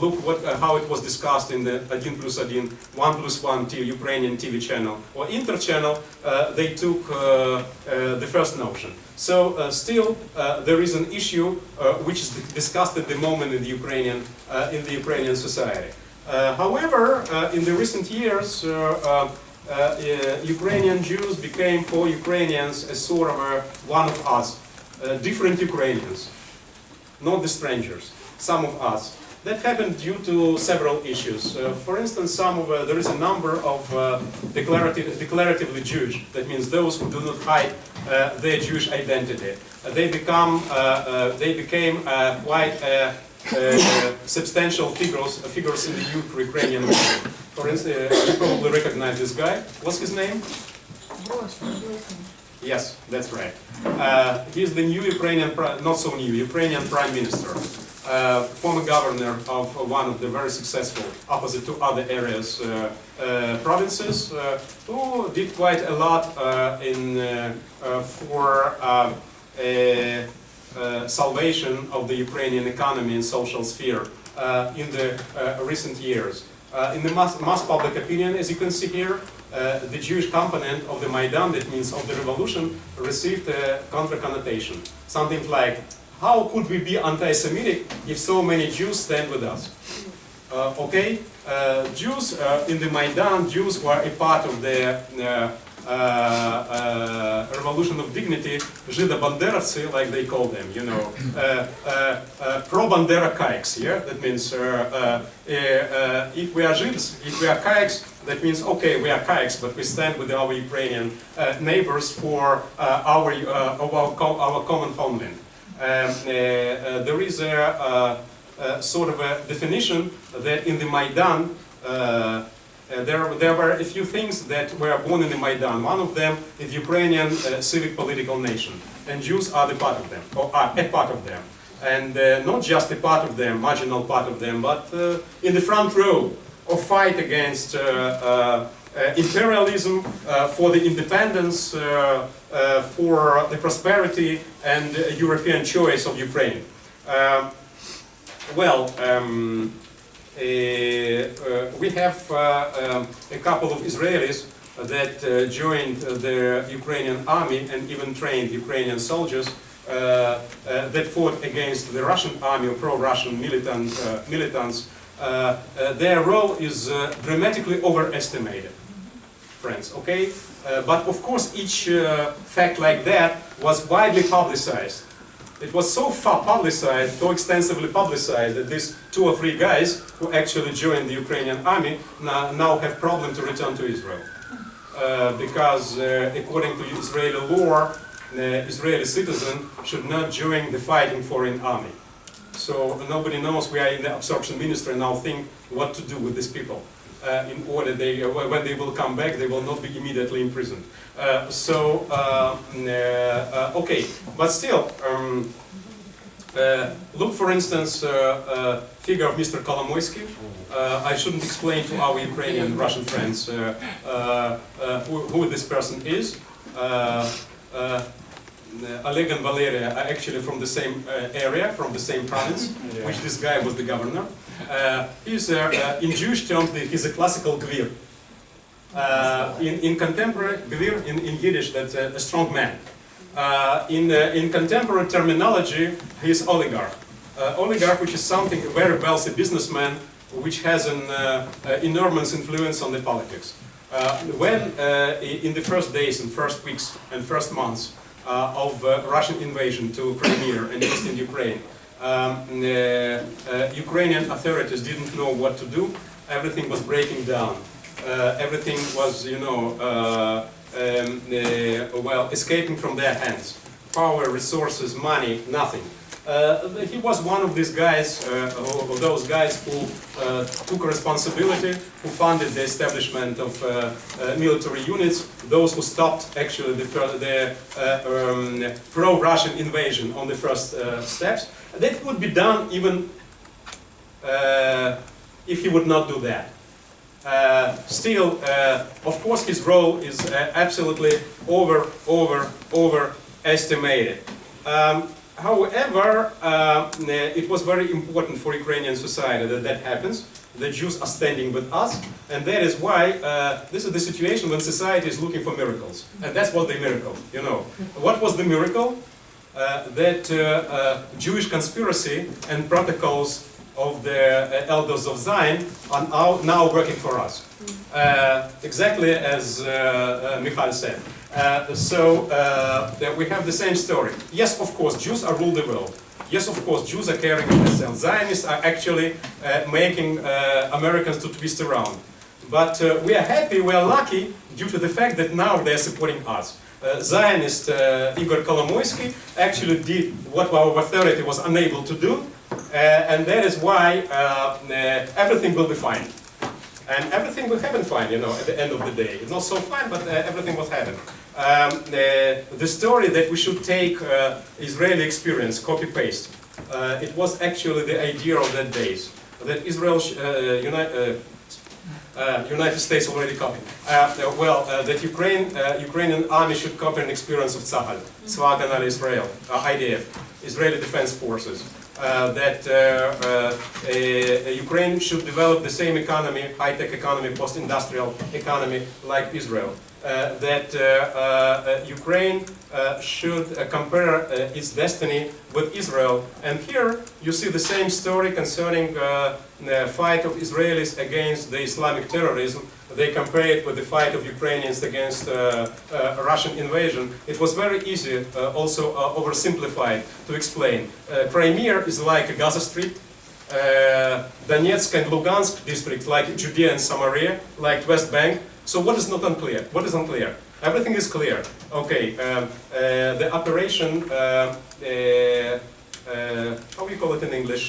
Speaker 2: look how it was discussed in the 1+1, 1+1 Ukrainian TV channel or Interst channel, they took the first notion. So still there is an issue which is discussed at the moment in the Ukrainian society. However, in the recent years, Ukrainian Jews became for Ukrainians a sort of one of us, different Ukrainians, not the strangers, some of us. That happened due to several issues. For instance, there is a number of declaratively Jewish, that means those who do not hide their Jewish identity. They became quite substantial figures in the youth Ukrainian movement. For instance, you probably recognize this guy. What's his name? Yes, that's right. He's the new Ukrainian, not so new, Ukrainian Prime Minister. Former governor of one of the very successful, opposite to other areas, provinces, who did quite a lot for salvation of the Ukrainian economy and social sphere in the recent years. In the mass public opinion, as you can see here, the Jewish component of the Maidan, that means of the revolution, received a contra-connotation. Something like, how could we be anti-Semitic if so many Jews stand with us? Okay, Jews in the Maidan, Jews were a part of the revolution of dignity, Żydo-Banderovцы, like they call them, you know, pro-Bandera kaiks, yeah? That means if we are Jews, if we are kaiks, that means, okay, we are kaiks, but we stand with our Ukrainian neighbors for our common homeland. There is a sort of a definition that in the Maidan, there were a few things that were born in the Maidan. One of them is Ukrainian civic political nation, and Jews are the part of them, or are a part of them. And not just a part of them, marginal part of them, but in the front row of fight against imperialism, for the independence, for the prosperity and European choice of Ukraine. We have a couple of Israelis that joined the Ukrainian army and even trained Ukrainian soldiers that fought against the Russian army or pro-Russian militants. Their role is dramatically overestimated, friends, okay? But of course each fact like that was widely publicized. It was so far publicized, so extensively publicized, that these 2 or 3 guys who actually joined the Ukrainian army now have problem to return to Israel. Because according to Israeli law, Israeli citizen should not join the fighting foreign army. So nobody knows, we are in the absorption ministry now think what to do with these people. In order when they will come back, they will not be immediately imprisoned. Okay, but still, look for instance, figure of Mr. Kolomoisky. I shouldn't explain to our Ukrainian Russian friends who this person is. Oleg and Valeria are actually from the same area, from the same province, which this guy was the governor. He's, in Jewish terms, he's a classical Gvir. In contemporary, Gvir in Yiddish, that's a strong man. In contemporary terminology, he's oligarch. Oligarch, which is something, a very wealthy businessman, which has an enormous influence on the politics. When in the first days and first weeks and first months of Russian invasion to Crimea and eastern Ukraine, Ukrainian authorities didn't know what to do. Everything was breaking down. Everything was, you know, well, escaping from their hands. Power, resources, money, nothing. He was one of these guys, those guys who took responsibility, who funded the establishment of military units, those who stopped actually the pro-Russian invasion on the first steps. That would be done even if he would not do that. Still, of course, his role is absolutely overestimated. However, it was very important for Ukrainian society that that happens. The Jews are standing with us, and that is why this is the situation when society is looking for miracles. And that's what the miracle, you know. What was the miracle? That Jewish conspiracy and protocols of the elders of Zion are now working for us. Exactly as Michal said. We have the same story. Yes, of course, Jews are rule the world. Yes, of course, Jews are carrying themselves. Zionists are actually making Americans to twist around. But we are happy, we are lucky, due to the fact that now they are supporting us. Zionist Igor Kolomoisky actually did what our authority was unable to do, and that is why everything will be fine. And everything will happen fine, you know, at the end of the day. Not so fine, but everything will happen. The story that we should take Israeli experience, copy-paste, it was actually the idea of that days. That Israel, United States already copied. That Ukrainian army should copy an experience of Tzahal, Tzva Haganah Israel, IDF, Israeli Defense Forces. That Ukraine should develop the same economy, high-tech economy, post-industrial economy like Israel. That Ukraine should compare its destiny with Israel. And here you see the same story concerning the fight of Israelis against the Islamic terrorism. They compare it with the fight of Ukrainians against Russian invasion. It was very easy, also oversimplified, to explain. Crimea is like a Gaza Strip. Donetsk and Lugansk districts like Judea and Samaria, like West Bank. So what is not unclear? What is unclear? Everything is clear. Okay, the operation, how do you call it in English?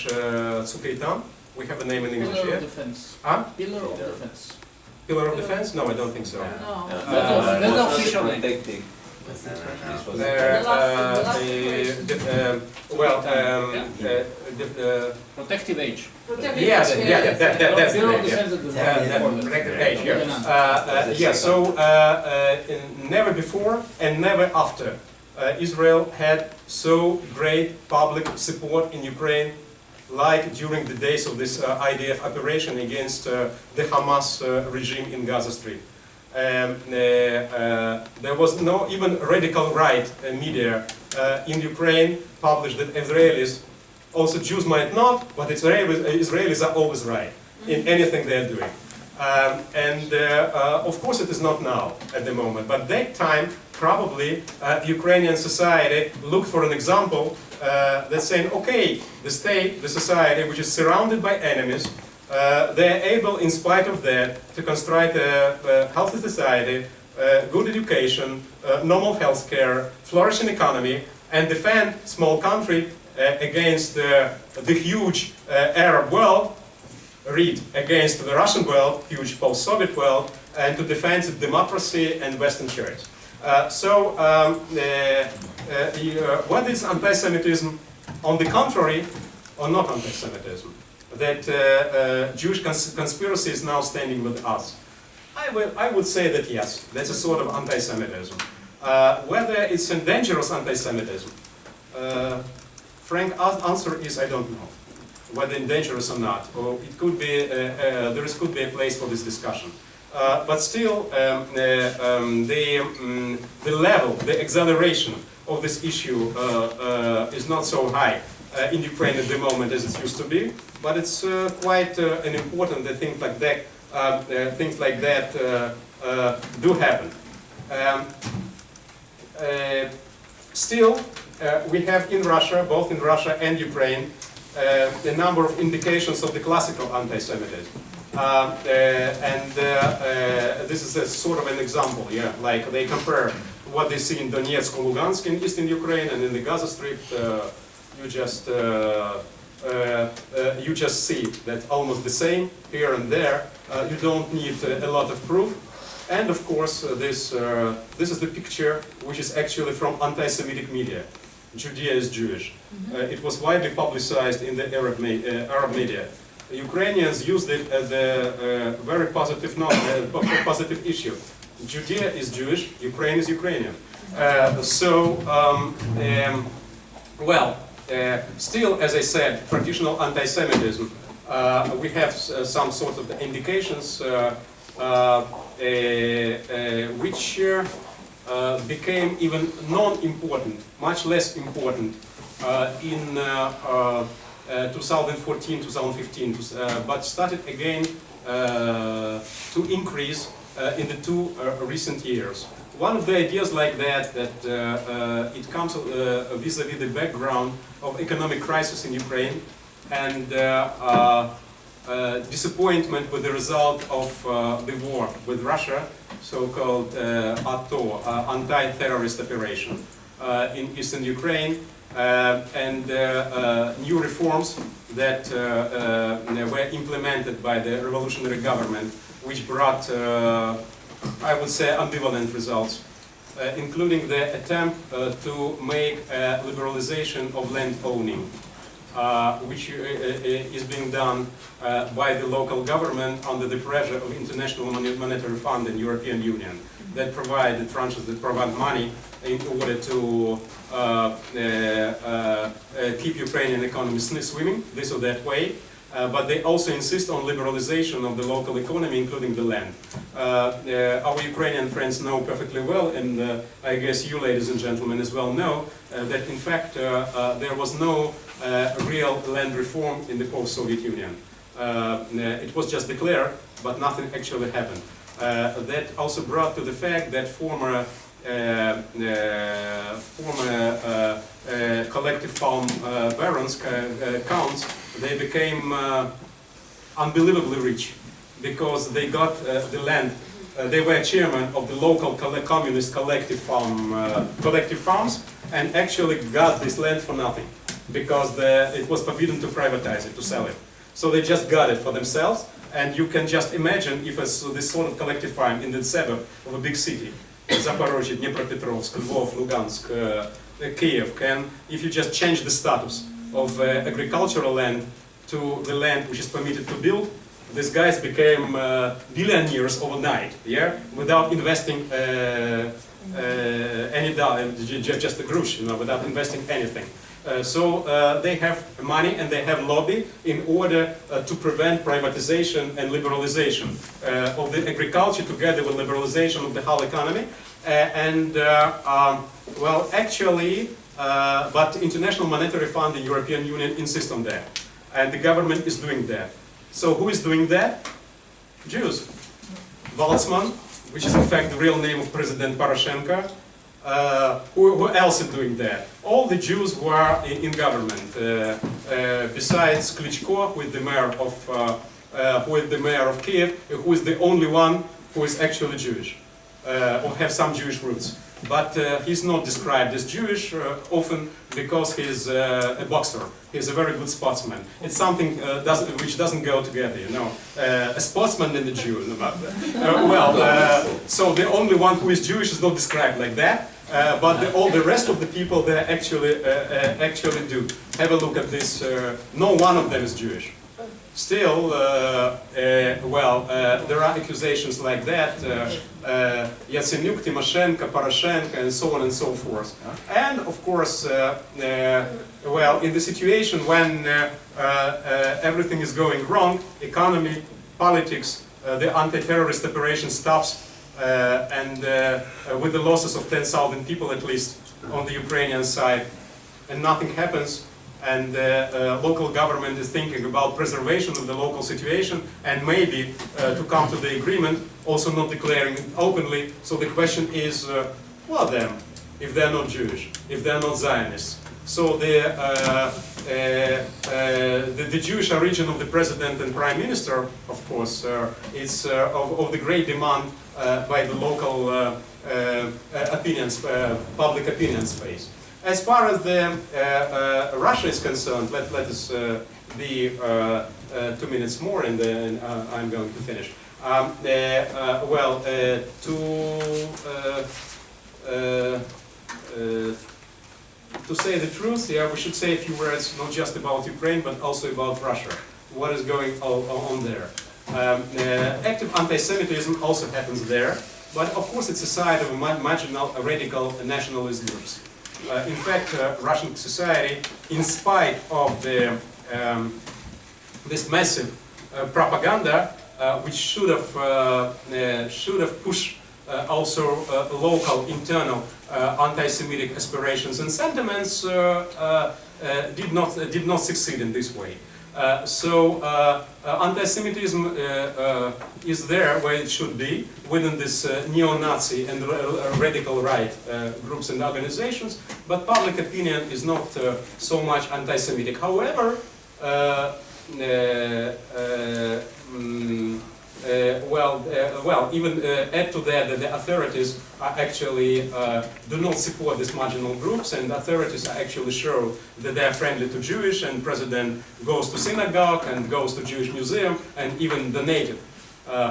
Speaker 2: Tsukeitan? We have a name in English here.
Speaker 3: Pillar of defense.
Speaker 2: Huh?
Speaker 3: Pillar of defense.
Speaker 2: Pillar of defense? No, I don't think so.
Speaker 3: No. That's official. Protective age.
Speaker 2: Yes, yeah, that's the name. Protective age, yeah. So never before and never after Israel had so great public support in Ukraine like during the days of this IDF operation against the Hamas regime in Gaza Strip. There was no even radical right media in Ukraine published that Israelis, also Jews might not, but Israelis are always right in anything they are doing. Of course it is not now at the moment, but that time probably Ukrainian society looked for an example that's saying, okay, the state, the society, which is surrounded by enemies, they're able, in spite of that, to construct a healthy society, good education, normal health care, flourishing economy, and defend small country against the huge Arab world, read against the Russian world, huge post-Soviet world, and to defend its democracy and Western church. What is anti-Semitism? On the contrary, or not anti-Semitism? That Jewish conspiracy is now standing with us. I would say that yes, that's a sort of anti-Semitism. Whether it's a dangerous anti-Semitism, frank answer is I don't know whether it's dangerous or not. Or it could be could be a place for this discussion. But still, the level, the acceleration of this issue is not so high in Ukraine at the moment as it used to be. But it's quite an important thing like that. Things like that do happen. Still, we have in Russia, both in Russia and Ukraine, a number of indications of the classical anti-Semitism. This is a sort of an example, yeah, like they compare what they see in Donetsk or Lugansk in eastern Ukraine and in the Gaza Strip, you just see that almost the same here and there. You don't need a lot of proof. And of course, this is the picture which is actually from anti-Semitic media. Judea is Jewish. It was widely publicized in the Arab media. The Ukrainians used it as a very positive positive issue. Judea is Jewish, Ukraine is Ukrainian. Still, as I said, traditional anti-Semitism, we have some sort of indications which became even non-important, much less important in 2014, 2015, but started again to increase in the two recent years. One of the ideas like that it comes vis-a-vis the background of economic crisis in Ukraine and disappointment with the result of the war with Russia, so-called ATO, anti-terrorist operation in eastern Ukraine, and new reforms that were implemented by the revolutionary government, which brought, I would say, ambivalent results, including the attempt to make a liberalization of land owning, which is being done by the local government under the pressure of International Monetary Fund and European Union that provide the tranches that provide money in order to keep Ukrainian economy swimming this or that way. But they also insist on liberalization of the local economy, including the land. Our Ukrainian friends know perfectly well, and I guess you ladies and gentlemen as well know, that in fact there was no real land reform in the post-Soviet Union. It was just declared, but nothing actually happened. That also brought to the fact that former collective farm barons, counts, they became unbelievably rich because they got the land. They were chairman of the local communist collective farms, and actually got this land for nothing because it was forbidden to privatize it, to sell it. So they just got it for themselves, and you can just imagine if this sort of collective farm in the suburb of a big city, Zaporozhye, Dnipropetrovsk, Lvov, Lugansk, Kiev, if you just change the status of agricultural land to the land which is permitted to build, these guys became billionaires overnight, yeah, without investing any dollar, just a grosh, without investing anything. So they have money and they have lobby in order to prevent privatization and liberalization of the agriculture together with liberalization of the whole economy. Well, actually, but the International Monetary Fund, the European Union insist on that. And the government is doing that. So who is doing that? Jews. Waltzman, which is in fact the real name of President Poroshenko. Who else is doing that? All the Jews who are in government, besides Klitschko, who is the mayor of Kiev, who is the only one who is actually Jewish, or have some Jewish roots. But he's not described as Jewish often because he's a boxer. He's a very good sportsman. It's something which doesn't go together, you know. A sportsman and a Jew. So the only one who is Jewish is not described like that. But all the rest of the people they actually do. Have a look at this. No one of them is Jewish. Still, there are accusations like that, Yatsenyuk, Tymoshenko, Poroshenko, and so on and so forth. And of course, in the situation when everything is going wrong, economy, politics, the anti-terrorist operation stops, and with the losses of 10,000 people at least on the Ukrainian side, and nothing happens, and local government is thinking about preservation of the local situation and maybe to come to the agreement, also not declaring it openly. So the question is, well then, if they're not Jewish, if they're not Zionists. So the Jewish origin of the president and prime minister, of course, is of the great demand by the local public opinion space. As far as the Russia is concerned, let us be 2 minutes more, and then I'm going to finish. To say the truth, we should say a few words not just about Ukraine, but also about Russia. What is going on there? Active anti-Semitism also happens there, but of course it's a side of marginal, radical nationalist groups. In fact, Russian society, in spite of this massive propaganda, which should have pushed also local, internal anti-Semitic aspirations and sentiments, did not succeed in this way. Anti-Semitism is there where it should be, within this neo-Nazi and radical right groups and organizations, but public opinion is not so much anti-Semitic. However, even add to that the authorities are actually do not support these marginal groups, and authorities are actually show that they are friendly to Jewish, and president goes to synagogue and goes to Jewish museum and even donated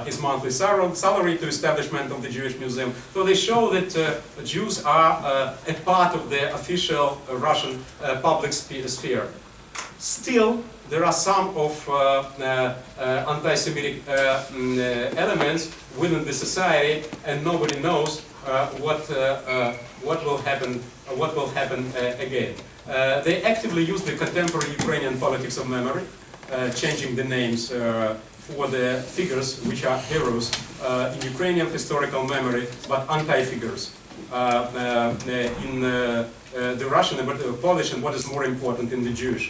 Speaker 2: his monthly salary to establishment of the Jewish museum. So they show that Jews are a part of the official Russian public sphere. Still, there are some of anti-Semitic elements within the society, and nobody knows what will happen again. They actively use the contemporary Ukrainian politics of memory, changing the names for the figures which are heroes in Ukrainian historical memory, but anti-figures in the Russian and the Polish, and what is more important, in the Jewish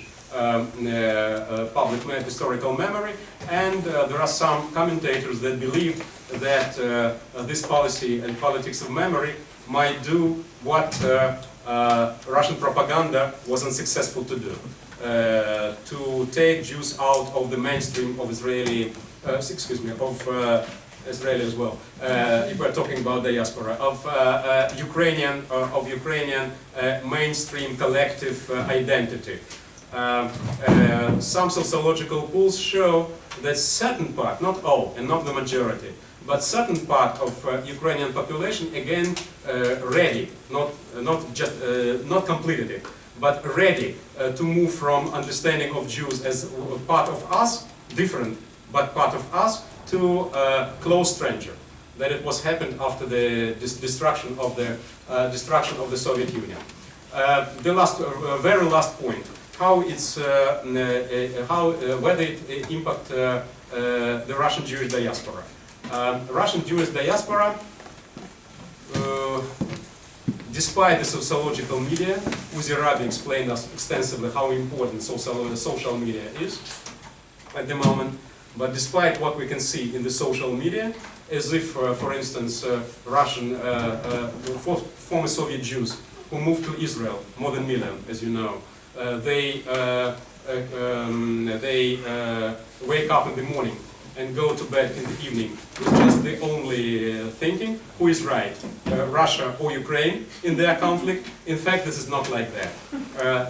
Speaker 2: public historical memory. And there are some commentators that believe that this policy and politics of memory might do what Russian propaganda was unsuccessful to do, to take Jews out of the mainstream of Israeli, Israeli as well, if we're talking about diaspora, of Ukrainian mainstream collective identity. Some sociological polls show that certain part, not all and not the majority, but certain part of Ukrainian population, again, ready, not completed it, but ready to move from understanding of Jews as part of us, different, but part of us, to close stranger. That it was happened after the destruction of the Soviet Union. The very last point. How it's whether it impact the Russian Jewish diaspora. Russian Jewish diaspora, despite the sociological media, Uzi Rabi explained us extensively how important social media is at the moment. But despite what we can see in the social media, as if, for instance, Russian former Soviet Jews who moved to Israel, more than a million, as you know. They wake up in the morning and go to bed in the evening with just the only thinking, who is right, Russia or Ukraine in their conflict. In fact, this is not like that.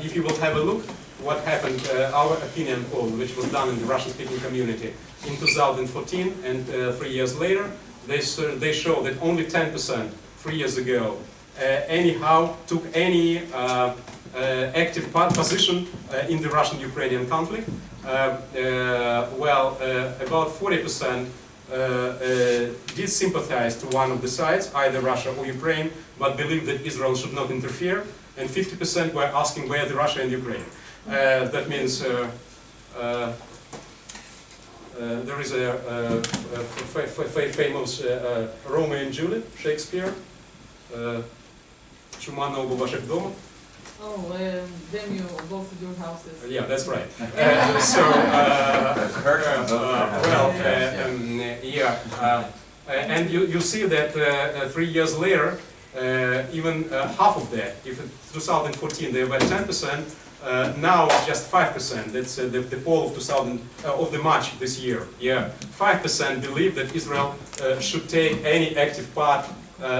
Speaker 2: If you will have a look what happened, our opinion poll, which was done in the Russian-speaking community in 2014, and 3 years later, they show that only 10% 3 years ago anyhow took any active position in the Russian-Ukrainian conflict. About 40% did sympathize to one of the sides, either Russia or Ukraine, but believed that Israel should not interfere, and 50% were asking where the Russia and Ukraine. That means there is a famous Romeo and Juliet, Shakespeare. Чума на оба ваших дома.
Speaker 4: Oh, then you both of your houses.
Speaker 2: Yeah, that's right. And you see that 3 years later, even half of that, if in 2014 they were 10%, now it's just 5%. That's the poll of the March this year. Yeah, 5% believe that Israel should take any active part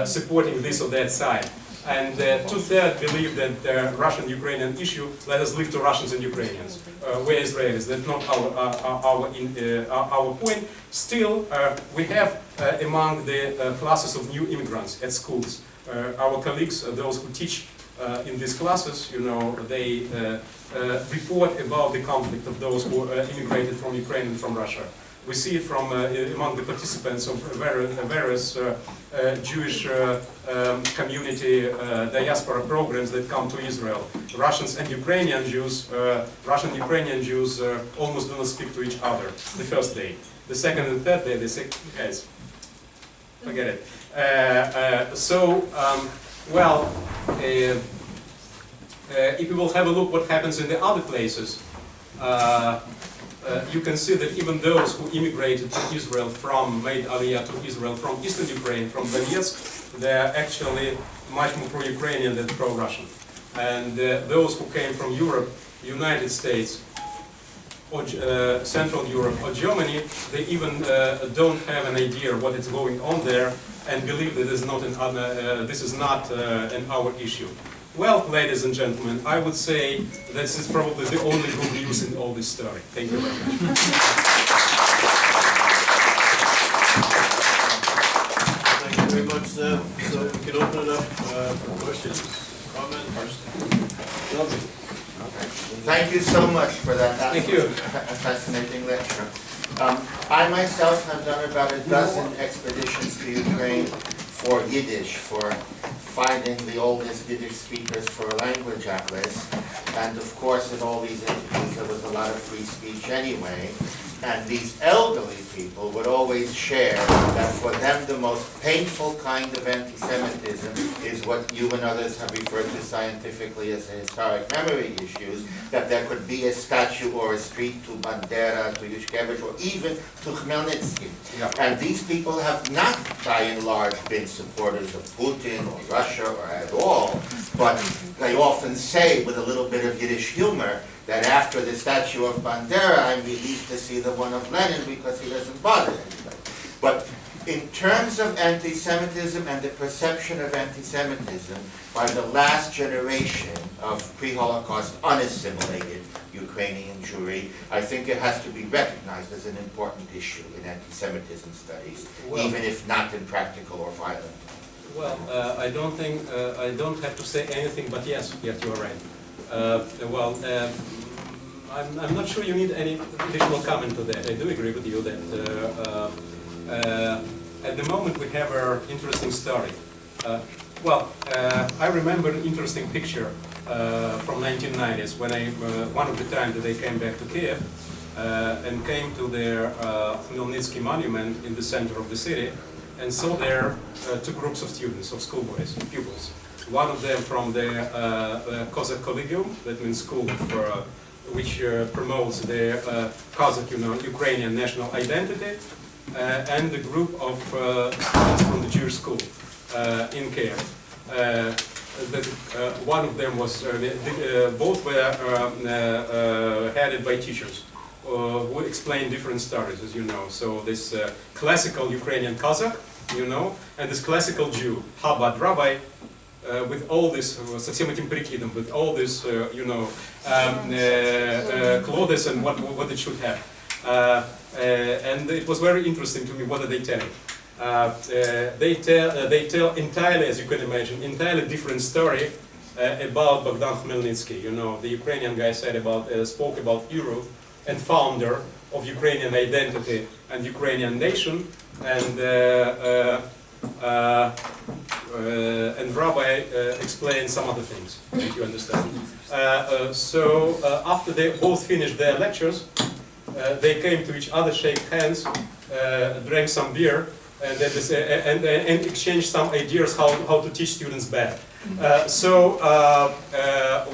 Speaker 2: supporting this or that side. And 2/3 believe that the Russian-Ukrainian issue, let us leave to Russians and Ukrainians. We're Israelis, that's not our point. Still, we have among the classes of new immigrants at schools, our colleagues, those who teach in these classes, you know, they report about the conflict of those who immigrated from Ukraine and from Russia. We see it from among the participants of various Jewish community diaspora programs that come to Israel. Russians and Ukrainian Jews, almost do not speak to each other the first day. The second and third day, they say, guys, forget it. If we will have a look what happens in the other places, you can see that even those who immigrated to Israel made Aliyah to Israel from eastern Ukraine, from Donetsk, they're actually much more pro-Ukrainian than pro-Russian. And those who came from Europe, United States, or Central Europe, or Germany, they even don't have an idea what is going on there and believe that this is not an our issue. Well, ladies and gentlemen, I would say this is probably the only good news in all this story. Thank you very much.
Speaker 1: Thank you very much, Ze'ev. So we can open it up for questions, comments.
Speaker 5: Thank you so much for that.
Speaker 2: Thank you.
Speaker 5: Fascinating lecture. I myself have done about a dozen expeditions to Ukraine for Yiddish, for finding the oldest Yiddish speakers for a language atlas. And of course, in all these interviews, there was a lot of free speech anyway. And these elderly people would always share that for them the most painful kind of anti-Semitism is what you and others have referred to scientifically as historic memory issues, that there could be a statue or a street to Bandera, to Yushkevich, or even to Khmelnytsky.
Speaker 2: Yeah.
Speaker 5: And these people have not, by and large, been supporters of Putin or Russia or at all, but they often say with a little bit of Yiddish humor that after the statue of Bandera, I'm relieved to see the one of Lenin because he doesn't bother anybody. But in terms of anti-Semitism and the perception of anti-Semitism by the last generation of pre-Holocaust unassimilated Ukrainian Jewry, I think it has to be recognized as an important issue in anti-Semitism studies, even if not in practical or violent.
Speaker 2: Well, I don't have to say anything, but yes, you are right. I'm not sure you need any additional comment to that. I do agree with you that at the moment we have an interesting story. I remember an interesting picture from 1990s when one of the times that they came back to Kiev and came to their Khmelnytsky monument in the center of the city and saw there two groups of students, of schoolboys, pupils. One of them from the Cossack Collegium, that means school which promotes the Cossack, Ukrainian national identity, and the group of students from the Jewish school in Kiev. One of them was, both were headed by teachers who explain different stories, as you know. So this classical Ukrainian Cossack, and this classical Jew, Chabad rabbi, with all this, со всем этим прикидом, with all this, clothes and what it should have. And it was very interesting to me. What are they telling? They tell entirely, as you can imagine, entirely different story about Bogdan Khmelnytsky. The Ukrainian guy spoke about Europe, and founder of Ukrainian identity and Ukrainian nation, and Rabbi explained some other things, if you understand. So after they both finished their lectures, they came to each other, shake hands, drank some beer, and then and exchanged some ideas how to teach students better.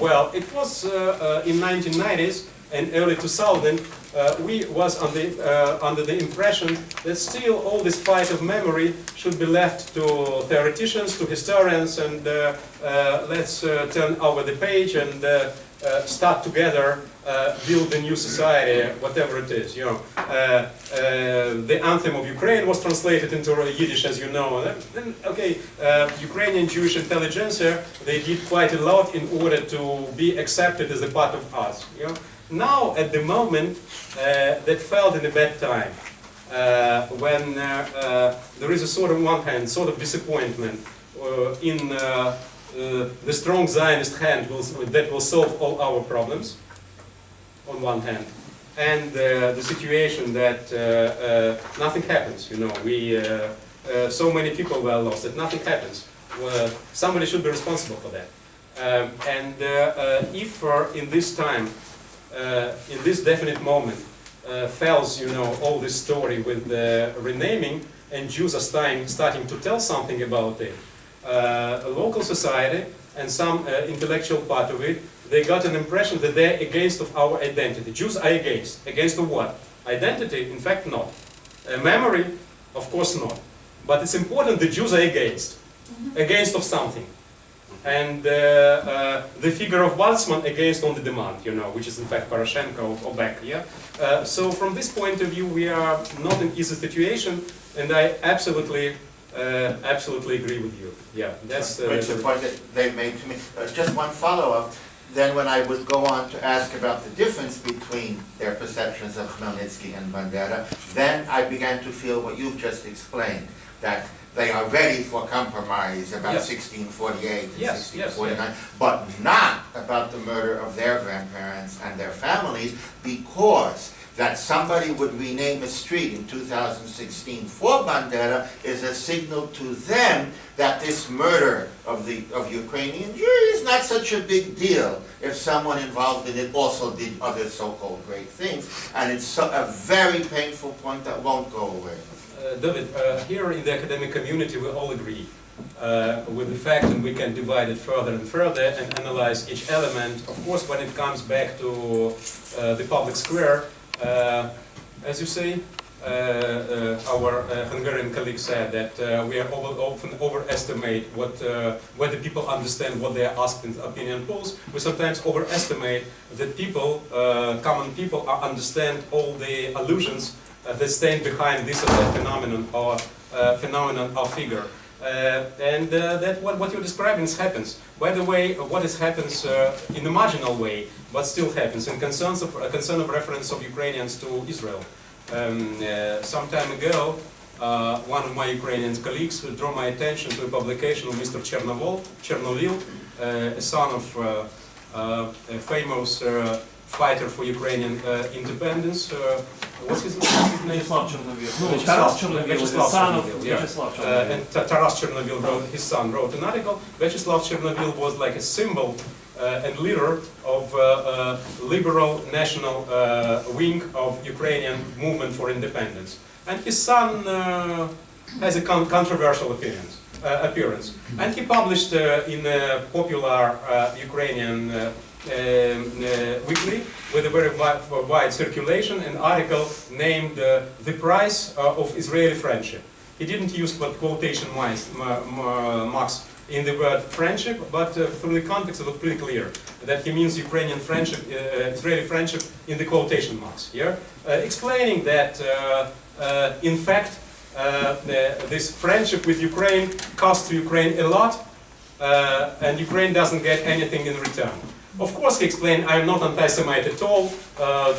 Speaker 2: Well, it was in 1990s and early 2000. We was under the impression that still all this fight of memory should be left to theoreticians, to historians, and let's turn over the page and start together, build a new society, whatever it is. You know, the anthem of Ukraine was translated into Yiddish, as you know. Then, okay, Ukrainian Jewish intelligentsia, they did quite a lot in order to be accepted as a part of us. You know? Now, at the moment, that felt in a bad time, when there is a sort of, on one hand, sort of disappointment in the strong Zionist hand that will solve all our problems, on one hand, and the situation that nothing happens. You know, so many people were lost that nothing happens. Somebody should be responsible for that. And if in this time, in this definite moment, fails, you know, all this story with the renaming, and Jews are starting to tell something about it, a local society and some intellectual part of it, they got an impression that they're against of our identity. Jews are against. Against of what? Identity? In fact, not. Memory? Of course not. But it's important the Jews are against. Against of something. And the figure of Waltzman against on the demand, you know, which is in fact Poroshenko or Beck, yeah? So from this point of view, we are not in easy situation, and I absolutely agree with you. Yeah, that's
Speaker 5: the point that they made to me. Just one follow-up. Then when I would go on to ask about the difference between their perceptions of Khmelnytsky and Bandera, then I began to feel what you've just explained, that they are ready for compromise about 1648 and 1649, but not about the murder of their grandparents and their families, because that somebody would rename a street in 2016 for Bandera is a signal to them that this murder of Ukrainian Jews is not such a big deal if someone involved in it also did other so-called great things, and it's a very painful point that won't go away.
Speaker 2: David, here in the academic community we all agree with the fact, and we can divide it further and further and analyze each element. Of course, when it comes back to the public square, as you say, our Hungarian colleague said that we are often overestimate whether people understand what they are asked in opinion polls. We sometimes overestimate that people, common people, understand all the allusions that stand behind this or that phenomenon or figure. And that what you're describing happens. By the way, what happens in a marginal way, but still happens, in concern of reference of Ukrainians to Israel. Some time ago, one of my Ukrainian colleagues drew my attention to a publication of Mr. Chernovil, a son of a famous fighter for Ukrainian independence. What's his name?
Speaker 3: Taras Chernovil, the son of
Speaker 2: Vyacheslav Chernovil. And Taras Chernovil his son wrote an article. Vyacheslav Chernovil was like a symbol and leader of liberal national wing of Ukrainian movement for independence. And his son has a controversial appearance. And he published in a popular Ukrainian weekly with a very wide circulation an article named The Price of Israeli Friendship. He didn't use quotation marks in the word friendship, but through the context it was pretty clear that he means Ukrainian friendship, Israeli friendship in the quotation marks. Yeah? Explaining that in fact this friendship with Ukraine costs Ukraine a lot and Ukraine doesn't get anything in return. Of course, he explained, I'm not anti-Semite at all,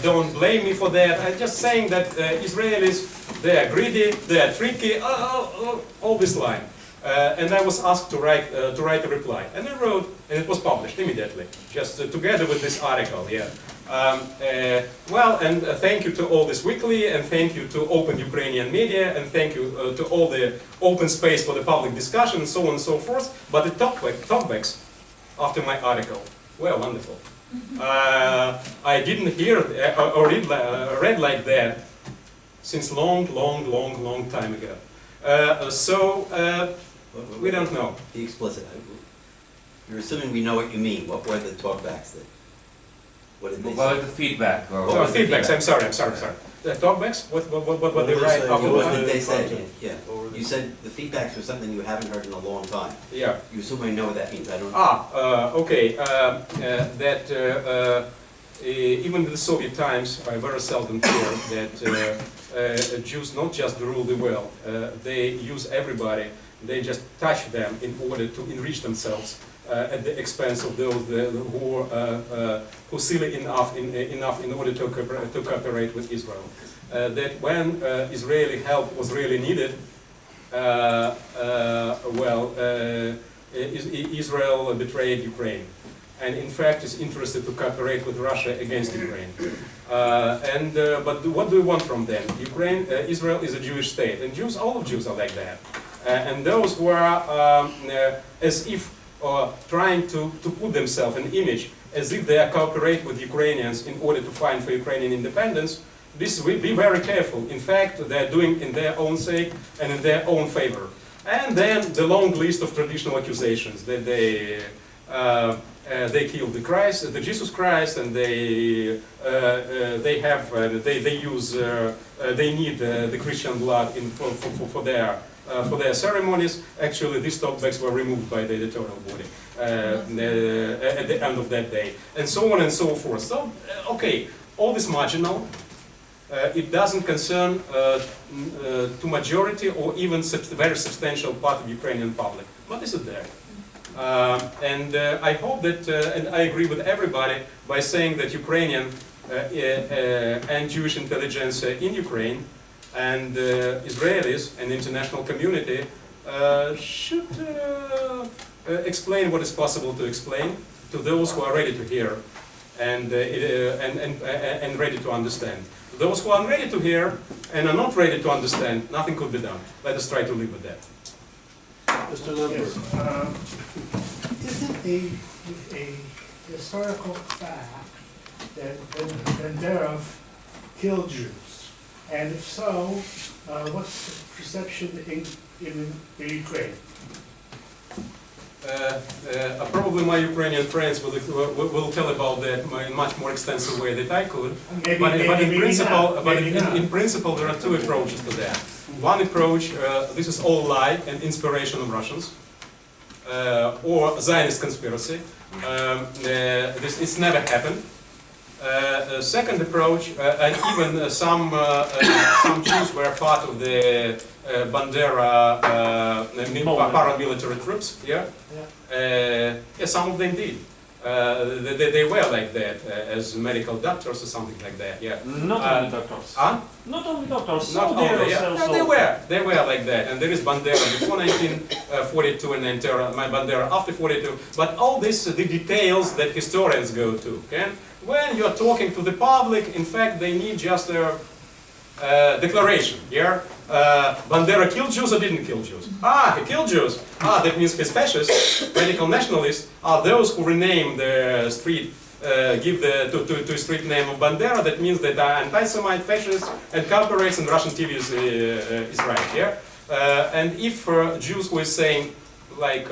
Speaker 2: don't blame me for that. I'm just saying that Israelis, they are greedy, they are tricky, all this line. And I was asked to write a reply. And I wrote, and it was published immediately, just together with this article, yeah. Well, and thank you to all this weekly, and thank you to Open Ukrainian Media, and thank you to all the open space for the public discussion, and so on and so forth. But the talkbacks after my article were wonderful. I didn't hear or read like that since long time ago. We don't know.
Speaker 6: Be explicit. You're assuming we know what you mean. What were the talkbacks that? What did they
Speaker 3: What
Speaker 6: say?
Speaker 3: was the feedback? Or
Speaker 2: Oh, feedbacks. I'm sorry. The talkbacks. What they write after
Speaker 6: What
Speaker 2: the
Speaker 6: did they say?
Speaker 1: content?
Speaker 6: Yeah. You said the feedbacks were something you haven't heard in a long time.
Speaker 2: Yeah.
Speaker 6: You assume I know what that means. I don't.
Speaker 2: Okay. That even in the Soviet times, I very seldom hear that Jews not just rule the world. They use everybody. They just touch them in order to enrich themselves at the expense of those who silly enough in order to cooperate with Israel. That when Israeli help was really needed, Israel betrayed Ukraine, and in fact is interested to cooperate with Russia against Ukraine. But what do we want from them? Israel is a Jewish state, and all of Jews are like that. And those who are as if trying to put themselves an image as if they are cooperate with Ukrainians in order to fight for Ukrainian independence, this will be very careful. In fact, they are doing in their own sake and in their own favor. And then the long list of traditional accusations that they killed the Jesus Christ, and they need the Christian blood for their ceremonies. Actually, these talkbacks were removed by the editorial body at the end of that day, and so on and so forth. So, okay, all this marginal. It doesn't concern to majority or even very substantial part of Ukrainian public, but is it there? And I hope that, and I agree with everybody by saying that Ukrainian and Jewish intelligence in Ukraine and Israelis and the international community should explain what is possible to explain to those who are ready to hear and ready to understand. Those who are ready to hear and are not ready to understand, nothing could be done. Let us try to live with that.
Speaker 1: Mr. Lambert.
Speaker 7: Isn't a historical fact that Vladimir killed Jews? And if so, what's the perception in Ukraine?
Speaker 2: Probably my Ukrainian friends will tell about that in much more extensive way than I could. In principle, there are two approaches to that. One approach, this is all lie and inspiration of Russians, or Zionist conspiracy. It's never happened. Second approach, and even some Jews were part of the Bandera paramilitary troops. Yeah, some of them did. They were like that as medical doctors or something like that. Yeah.
Speaker 3: Not only doctors.
Speaker 2: Huh?
Speaker 3: Not only doctors.
Speaker 2: Not only. Yeah.
Speaker 3: Also.
Speaker 2: No, they were like that. And there is Bandera before 1942 and Bandera after 42. But all this, the details that historians go to. Okay? When you are talking to the public, in fact, they need just a declaration. Yeah. Bandera killed Jews or didn't kill Jews? He killed Jews. That means he's fascist. Radical nationalists are those who rename the street, give to street name of Bandera. That means that are anti-Semite, fascist, and cooperates in Russian TV is right. Yeah. And if Jews who is saying like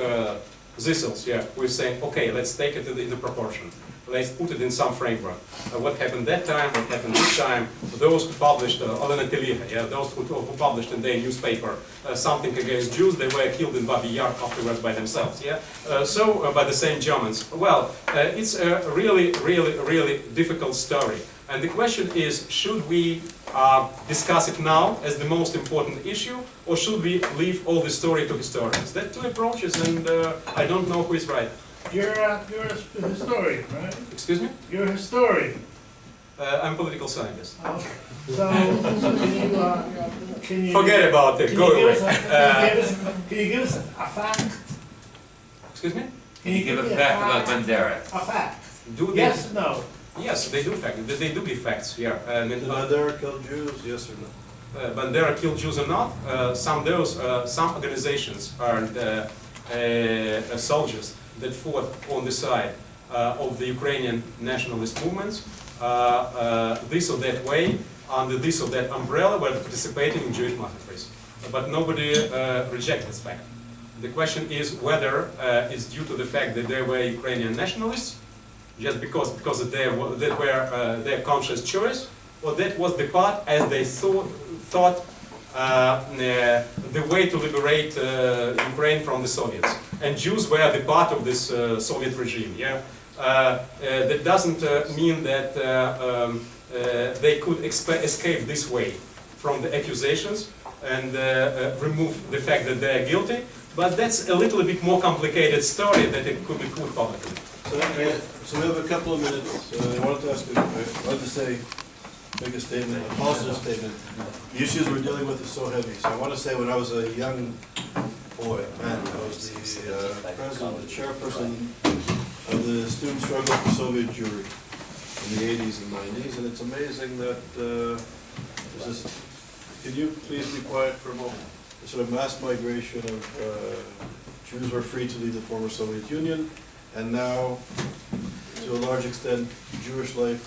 Speaker 2: Ze'ev, yeah, who is saying, okay, let's take it into proportion. Let's put it in some framework. What happened that time, what happened this time, those who published, those who published in their newspaper something against Jews, they were killed in Babi Yar afterwards by themselves, yeah? By the same Germans. Well, it's a really difficult story. And the question is, should we discuss it now as the most important issue, or should we leave all the story to historians? There are two approaches, and I don't know who is right.
Speaker 7: You're a historian, right?
Speaker 2: Excuse me?
Speaker 7: You're a historian.
Speaker 2: I'm a political scientist.
Speaker 7: Okay. So, can you
Speaker 2: Forget about it. Go away.
Speaker 7: Can you give us a fact?
Speaker 2: Excuse me?
Speaker 3: Can you give a fact about Bandera?
Speaker 7: A fact.
Speaker 2: Do
Speaker 7: Yes, no.
Speaker 2: Yes, they do give facts. Yeah, and
Speaker 1: Did Bandera kill Jews, yes or no?
Speaker 2: Bandera killed Jews or not? Some organizations are soldiers that fought on the side of the Ukrainian nationalist movements. This or that way, under this or that umbrella, were participating in Jewish massacres. But nobody rejects this fact. The question is whether it's due to the fact that they were Ukrainian nationalists, just because that were their conscious choice, or that was the part, as they thought the way to liberate Ukraine from the Soviets. And Jews were the part of this Soviet regime. Yeah, that doesn't mean that they could escape this way from the accusations and remove the fact that they are guilty. But that's a little bit more complicated story that it could be put publicly.
Speaker 1: So we have a couple of minutes. I wanted to ask you, I wanted to say, make a statement, a positive statement. The issues we're dealing with is so heavy. So I want to say when I was a young boy, man, I was the president, the chairperson of the student struggle for Soviet Jewry in the 80s and 90s. And it's amazing that there's this, can you please be quiet for a moment? The sort of mass migration of Jews were free to leave the former Soviet Union. And now, to a large extent, Jewish life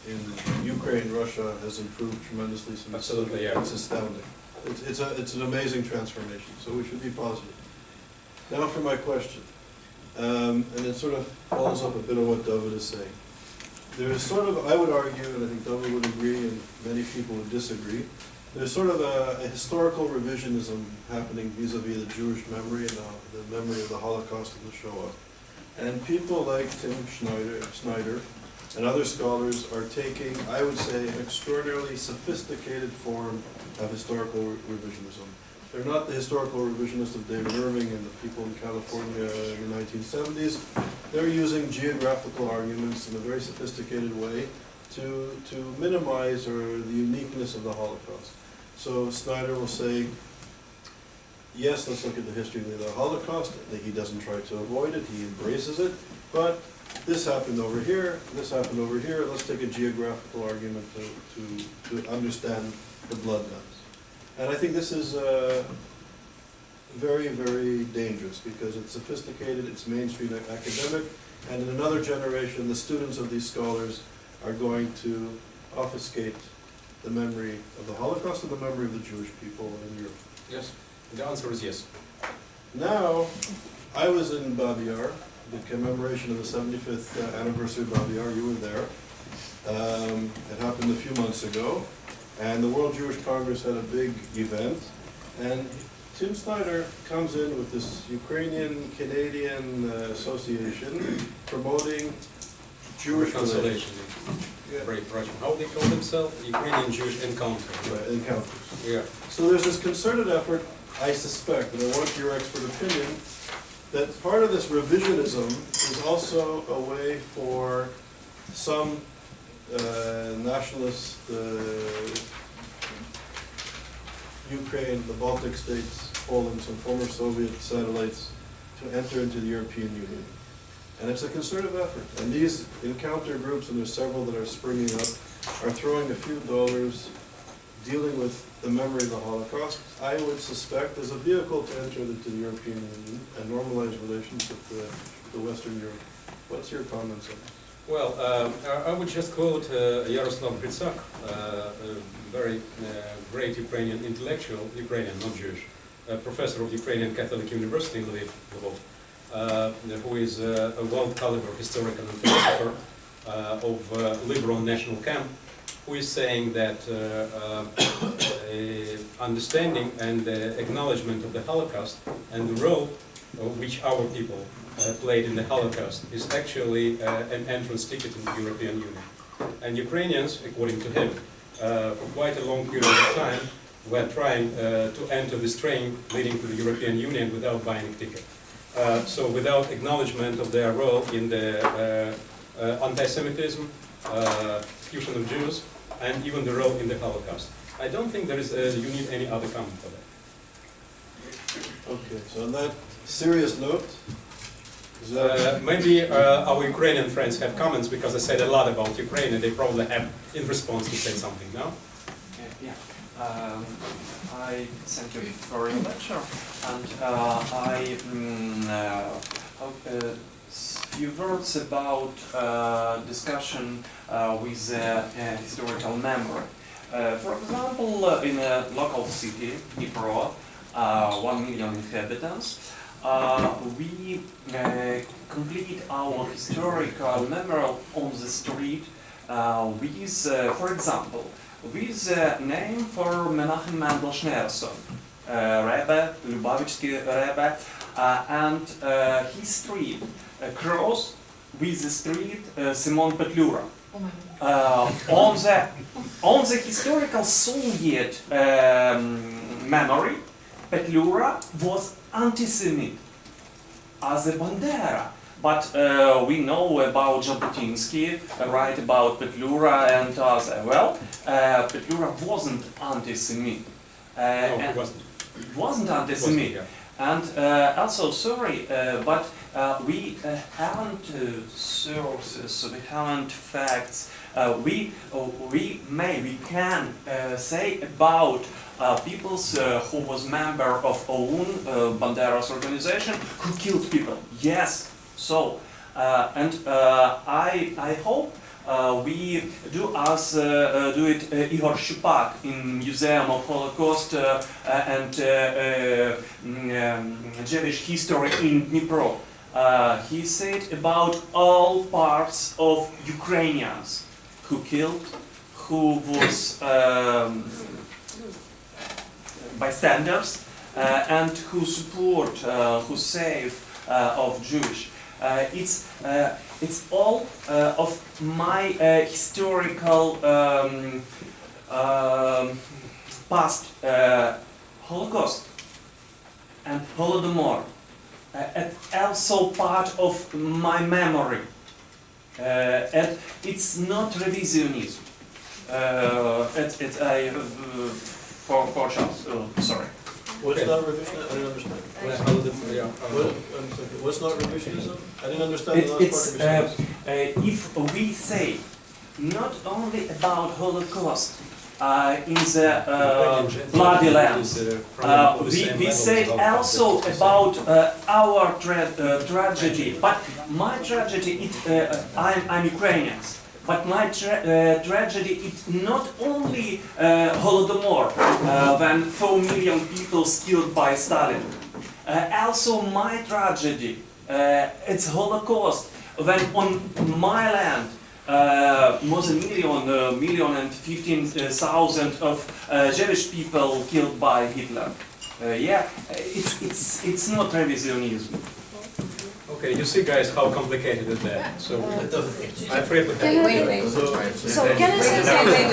Speaker 1: in Ukraine, Russia has improved tremendously since.
Speaker 2: Absolutely, yeah.
Speaker 1: It's astounding. It's an amazing transformation, so we should be positive. Now for my question, and it sort of follows up a bit on what David is saying. There is sort of, I would argue, and I think David would agree, and many people would disagree, there's sort of a historical revisionism happening vis-a-vis the Jewish memory and the memory of the Holocaust and the Shoah. And people like Tim Snyder and other scholars are taking, I would say, an extraordinarily sophisticated form of historical revisionism. They're not the historical revisionists of David Irving and the people in California in the 1970s. They're using geographical arguments in a very sophisticated way to minimize the uniqueness of the Holocaust. So Snyder will say, yes, let's look at the history of the Holocaust. He doesn't try to avoid it, he embraces it, but this happened over here, this happened over here, let's take a geographical argument to understand the blood dance. And I think this is very, very dangerous because it's sophisticated, it's mainstream academic, and in another generation, the students of these scholars are going to obfuscate the memory of the Holocaust and the memory of the Jewish people in Europe.
Speaker 2: Yes, the answer is yes.
Speaker 1: Now, I was in Babi Yar, the commemoration of the 75th anniversary of Babi Yar. You were there. It happened a few months ago, and the World Jewish Congress had a big event, and Tim Snyder comes in with this Ukrainian-Canadian association promoting Jewish
Speaker 2: Reconciliation.
Speaker 1: Yeah.
Speaker 2: Great project. How they call themselves? Ukrainian Jewish Encounter.
Speaker 1: Right, encounters.
Speaker 2: Yeah.
Speaker 1: So there's this concerted effort, I suspect, and I want your expert opinion, that part of this revisionism is also a way for some nationalist Ukraine, the Baltic states, Poland, some former Soviet satellites to enter into the European Union. And it's a concerted effort. And these encounter groups, and there's several that are springing up, are throwing a few dollars dealing with the memory of the Holocaust, I would suspect, as a vehicle to enter into the European Union and normalize relations with the Western Europe. What's your comments on this?
Speaker 2: Well, I would just quote Yaroslav Gritsak, a very great Ukrainian intellectual, Ukrainian, not Jewish, professor of Ukrainian Catholic University in Lviv, who is a world-caliber historian and philosopher of liberal national camp, who is saying that understanding and acknowledgement of the Holocaust and the role which our people played in the Holocaust is actually an entrance ticket in the European Union. And Ukrainians, according to him, for quite a long period of time, were trying to enter this train leading to the European Union without buying a ticket. So without acknowledgement of their role in the anti-Semitism, fusion of Jews, and even the role in the Holocaust. I don't think there is you need any other comment for that.
Speaker 1: Okay, so on that serious note,
Speaker 2: Maybe our Ukrainian friends have comments because I said a lot about Ukraine and they probably have in response to say something, no?
Speaker 3: I thank you for your lecture, and I hope a few words about discussion with historical memory. For example, in a local city, Dnipro, 1 million inhabitants, we complete our historical memory on the street with, for example, with a name for Menachem Mendel Schneerson, Rebbe, Lubavitchsky Rebbe, and his street cross with the street Simon Petlura. On the historical Soviet memory, Petlura was anti-Semite as a Bandera. But we know about Jabotinsky, write about Petlura and other. Well, Petlura wasn't anti-Semite.
Speaker 2: No, he wasn't.
Speaker 3: Wasn't anti-Semite.
Speaker 2: Yeah.
Speaker 3: And also, sorry, but we haven't sources, we haven't facts. We can say about people who was member of OUN, Bandera's organization, who killed people. Yes. So, I hope we do as do it Igor Shupak in Museum of Holocaust and Jewish history in Dnipro. He said about all parts of Ukrainians who killed, who was bystanders, and who support, who save of Jewish. It's all of my historical past Holocaust and Holodomor. It's also part of my memory. And it's not revisionism. For chance. Sorry.
Speaker 1: What's not revisionism? I didn't understand. What's not revisionism? I didn't understand the last part of revisionism.
Speaker 3: If we say not only about Holocaust in the Vladimir, we say also about our tragedy. But my tragedy, I'm Ukrainian. But my tragedy is not only Holodomor, when 4 million people killed by Stalin. Also my tragedy, it's Holocaust, when on my land more than million and 15,000 of Jewish people killed by Hitler. Yeah, it's not revisionism.
Speaker 2: Okay, you see, guys, how complicated is that? So I'm afraid we have.
Speaker 8: Wait. So can I say something?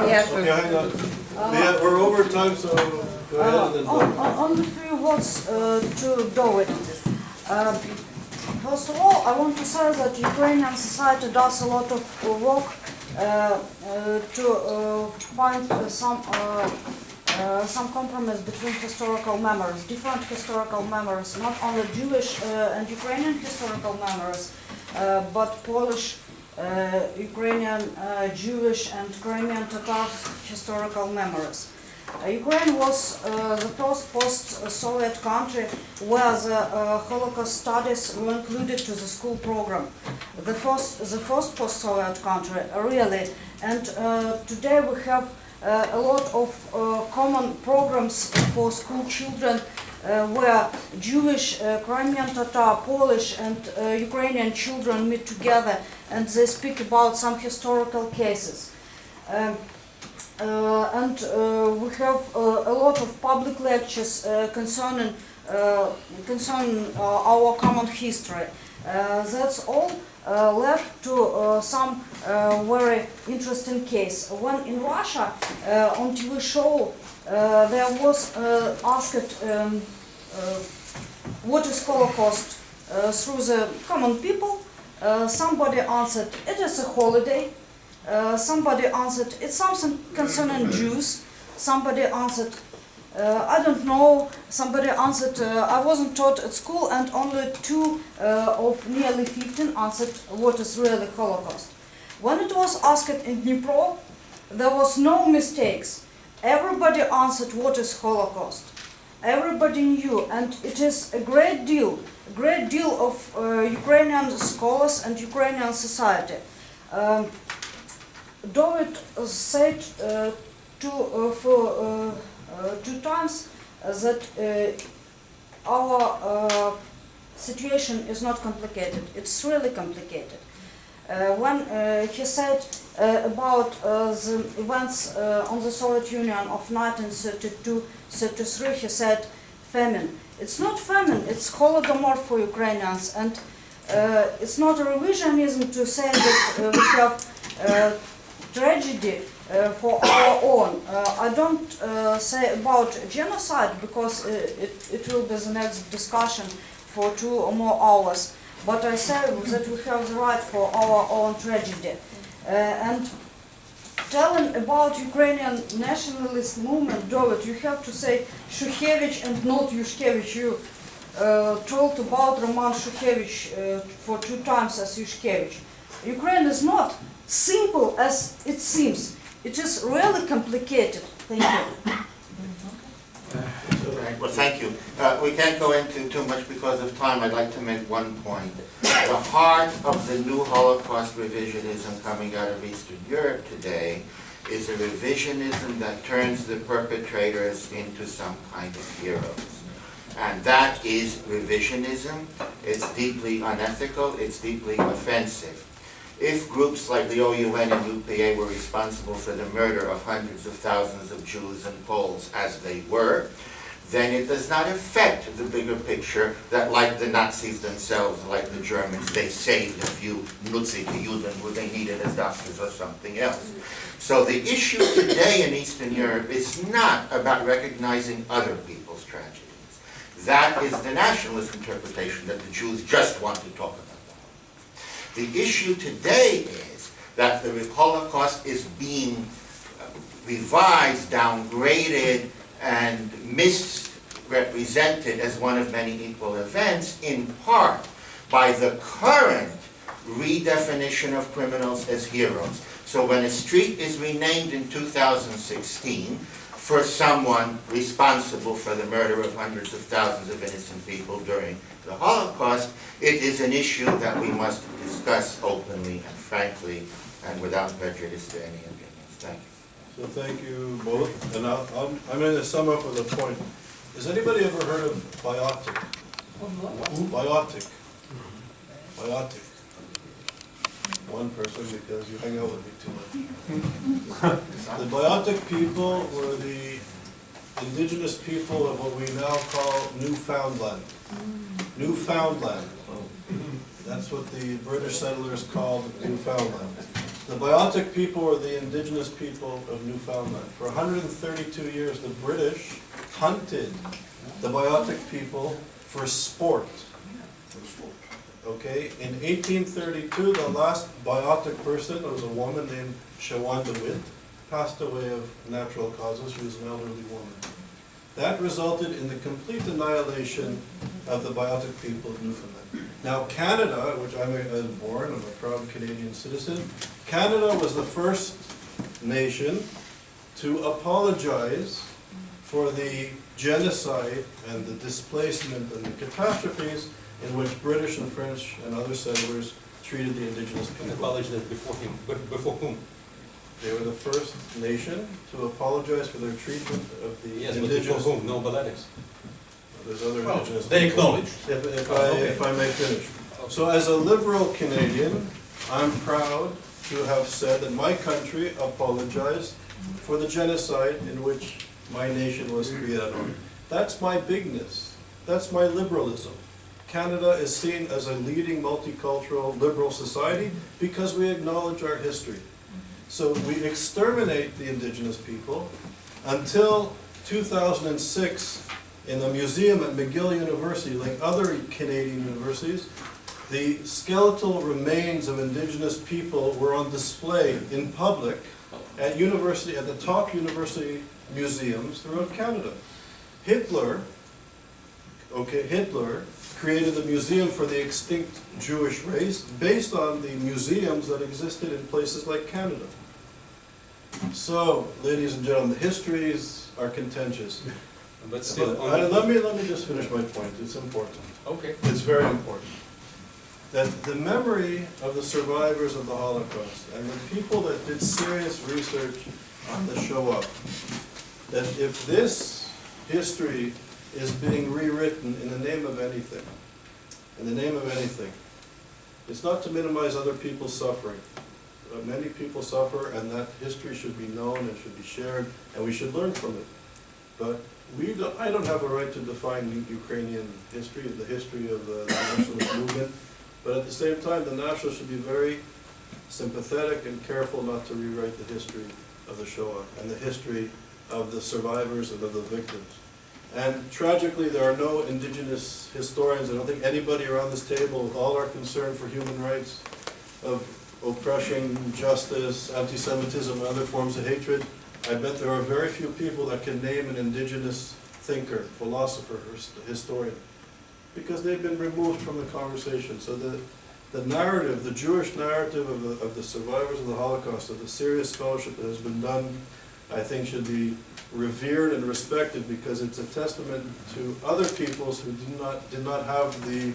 Speaker 8: Yes.
Speaker 1: Okay, hang on. We're over time, so go ahead and then.
Speaker 8: Only 3 words to go with. First of all, I want to say that Ukrainian society does a lot of work to find some compromise between historical memories, different historical memories, not only Jewish and Ukrainian historical memories, but Polish, Ukrainian, Jewish and Crimean Tatar historical memories. Ukraine was the first post-Soviet country where the Holocaust studies were included to the school program. The first post-Soviet country, really. And today we have a lot of common programs for school children where Jewish, Crimean Tatar, Polish and Ukrainian children meet together and they speak about some historical cases. And we have a lot of public lectures concerning our common history. That's all led to some very interesting case. When in Russia, on TV show, there was asked what is Holocaust through the common people. Somebody answered, it is a holiday. Somebody answered, it's something concerning Jews. Somebody answered, I don't know, somebody answered, I wasn't taught at school, and only 2 of nearly 15 answered what is really Holocaust. When it was asked in Dnipro, there was no mistakes. Everybody answered what is Holocaust. Everybody knew, and it is a great deal of Ukrainian scholars and Ukrainian society. David said 2 times that our situation is not complicated. It's really complicated. When he said about the events on the Soviet Union of 1932-33, he said famine. It's not famine, it's Holodomor for Ukrainians, and it's not a revisionism to say that we have tragedy for our own. I don't say about genocide because it will be the next discussion for 2 or more hours. But I say that we have the right for our own tragedy. And telling about Ukrainian nationalist movement, David, you have to say Shukhevich and not Yushkevich. You told about Roman Shukhevich for 2 times as Yushkevich. Ukraine is not simple as it seems. It is really complicated. Thank you.
Speaker 5: Well, thank you. We can't go into too much because of time. I'd like to make one point. The heart of the new Holocaust revisionism coming out of Eastern Europe today is a revisionism that turns the perpetrators into some kind of heroes. And that is revisionism. It's deeply unethical. It's deeply offensive. If groups like the OUN and UPA were responsible for the murder of hundreds of thousands of Jews and Poles, as they were, then it does not affect the bigger picture that, like the Nazis themselves, like the Germans, they saved a few Nutzige Juden who they needed as doctors or something else. So the issue today in Eastern Europe is not about recognizing other people's tragedies. That is the nationalist interpretation that the Jews just want to talk about. The issue today is that the Holocaust is being revised, downgraded, and misrepresented as one of many equal events, in part by the current redefinition of criminals as heroes. So when a street is renamed in 2016 for someone responsible for the murder of hundreds of thousands of innocent people during the Holocaust, it is an issue that we must discuss openly and frankly and without prejudice to any opinions. Thank you.
Speaker 1: So thank you both, and I'm going to sum up with a point. Has anybody ever heard of biotic? Biotic. Biotic. One person, because you hang out with me too much. The biotic people were the indigenous people of what we now call Newfoundland. Newfoundland. That's what the British settlers called Newfoundland. The biotic people were the indigenous people of Newfoundland. For 132 years, the British hunted the biotic people for sport. Okay, in 1832, the last biotic person was a woman named Shawan DeWitt, passed away of natural causes. She was an elderly woman. That resulted in the complete annihilation of the biotic people of Newfoundland. Now Canada, which I was born, I'm a proud Canadian citizen, Canada was the first nation to apologize for the genocide and the displacement and the catastrophes in which British and French and other settlers treated the indigenous people.
Speaker 2: Apologized before him, but before whom?
Speaker 1: They were the first nation to apologize for their treatment of the
Speaker 2: Yes,
Speaker 1: indigenous.
Speaker 2: but before whom? No baletics.
Speaker 1: There's other indigenous.
Speaker 2: They
Speaker 1: people.
Speaker 2: acknowledge.
Speaker 1: If I may finish. So as a liberal Canadian, I'm proud to have said that my country apologized for the genocide in which my nation was created on. That's my bigness. That's my liberalism. Canada is seen as a leading multicultural liberal society because we acknowledge our history. So we exterminate the indigenous people until 2006 in the museum at McGill University, like other Canadian universities, the skeletal remains of indigenous people were on display in public at the top university museums throughout Canada. Hitler created the Museum for the Extinct Jewish Race based on the museums that existed in places like Canada. So, ladies and gentlemen, the histories are contentious.
Speaker 2: But still,
Speaker 1: But, let me just finish my point, it's important.
Speaker 2: okay.
Speaker 1: It's very important. That the memory of the survivors of the Holocaust and the people that did serious research on the Shoah, that if this history is being rewritten in the name of anything, it's not to minimize other people's suffering. Many people suffer, and that history should be known and should be shared, and we should learn from it. But I don't have a right to define Ukrainian history, the history of the nationalist movement, but at the same time, the nationalists should be very sympathetic and careful not to rewrite the history of the Shoah and the history of the survivors and of the victims. And tragically, there are no indigenous historians. I don't think anybody around this table, with all our concern for human rights, of oppression, justice, anti-Semitism, and other forms of hatred, I bet there are very few people that can name an indigenous thinker, philosopher, or historian, because they've been removed from the conversation. So the narrative, the Jewish narrative of the survivors of the Holocaust, of the serious scholarship that has been done, I think should be revered and respected, because it's a testament to other peoples who did not have the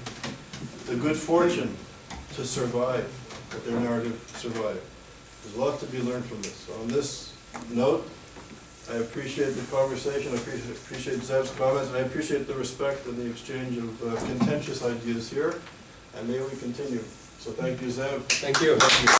Speaker 1: good fortune to survive, that their narrative survived. There's a lot to be learned from this. So on this note, I appreciate the conversation, I appreciate Ze'ev's comments, and I appreciate the respect and the exchange of contentious ideas here, and may we continue. So thank you, Ze'ev.
Speaker 2: Thank you.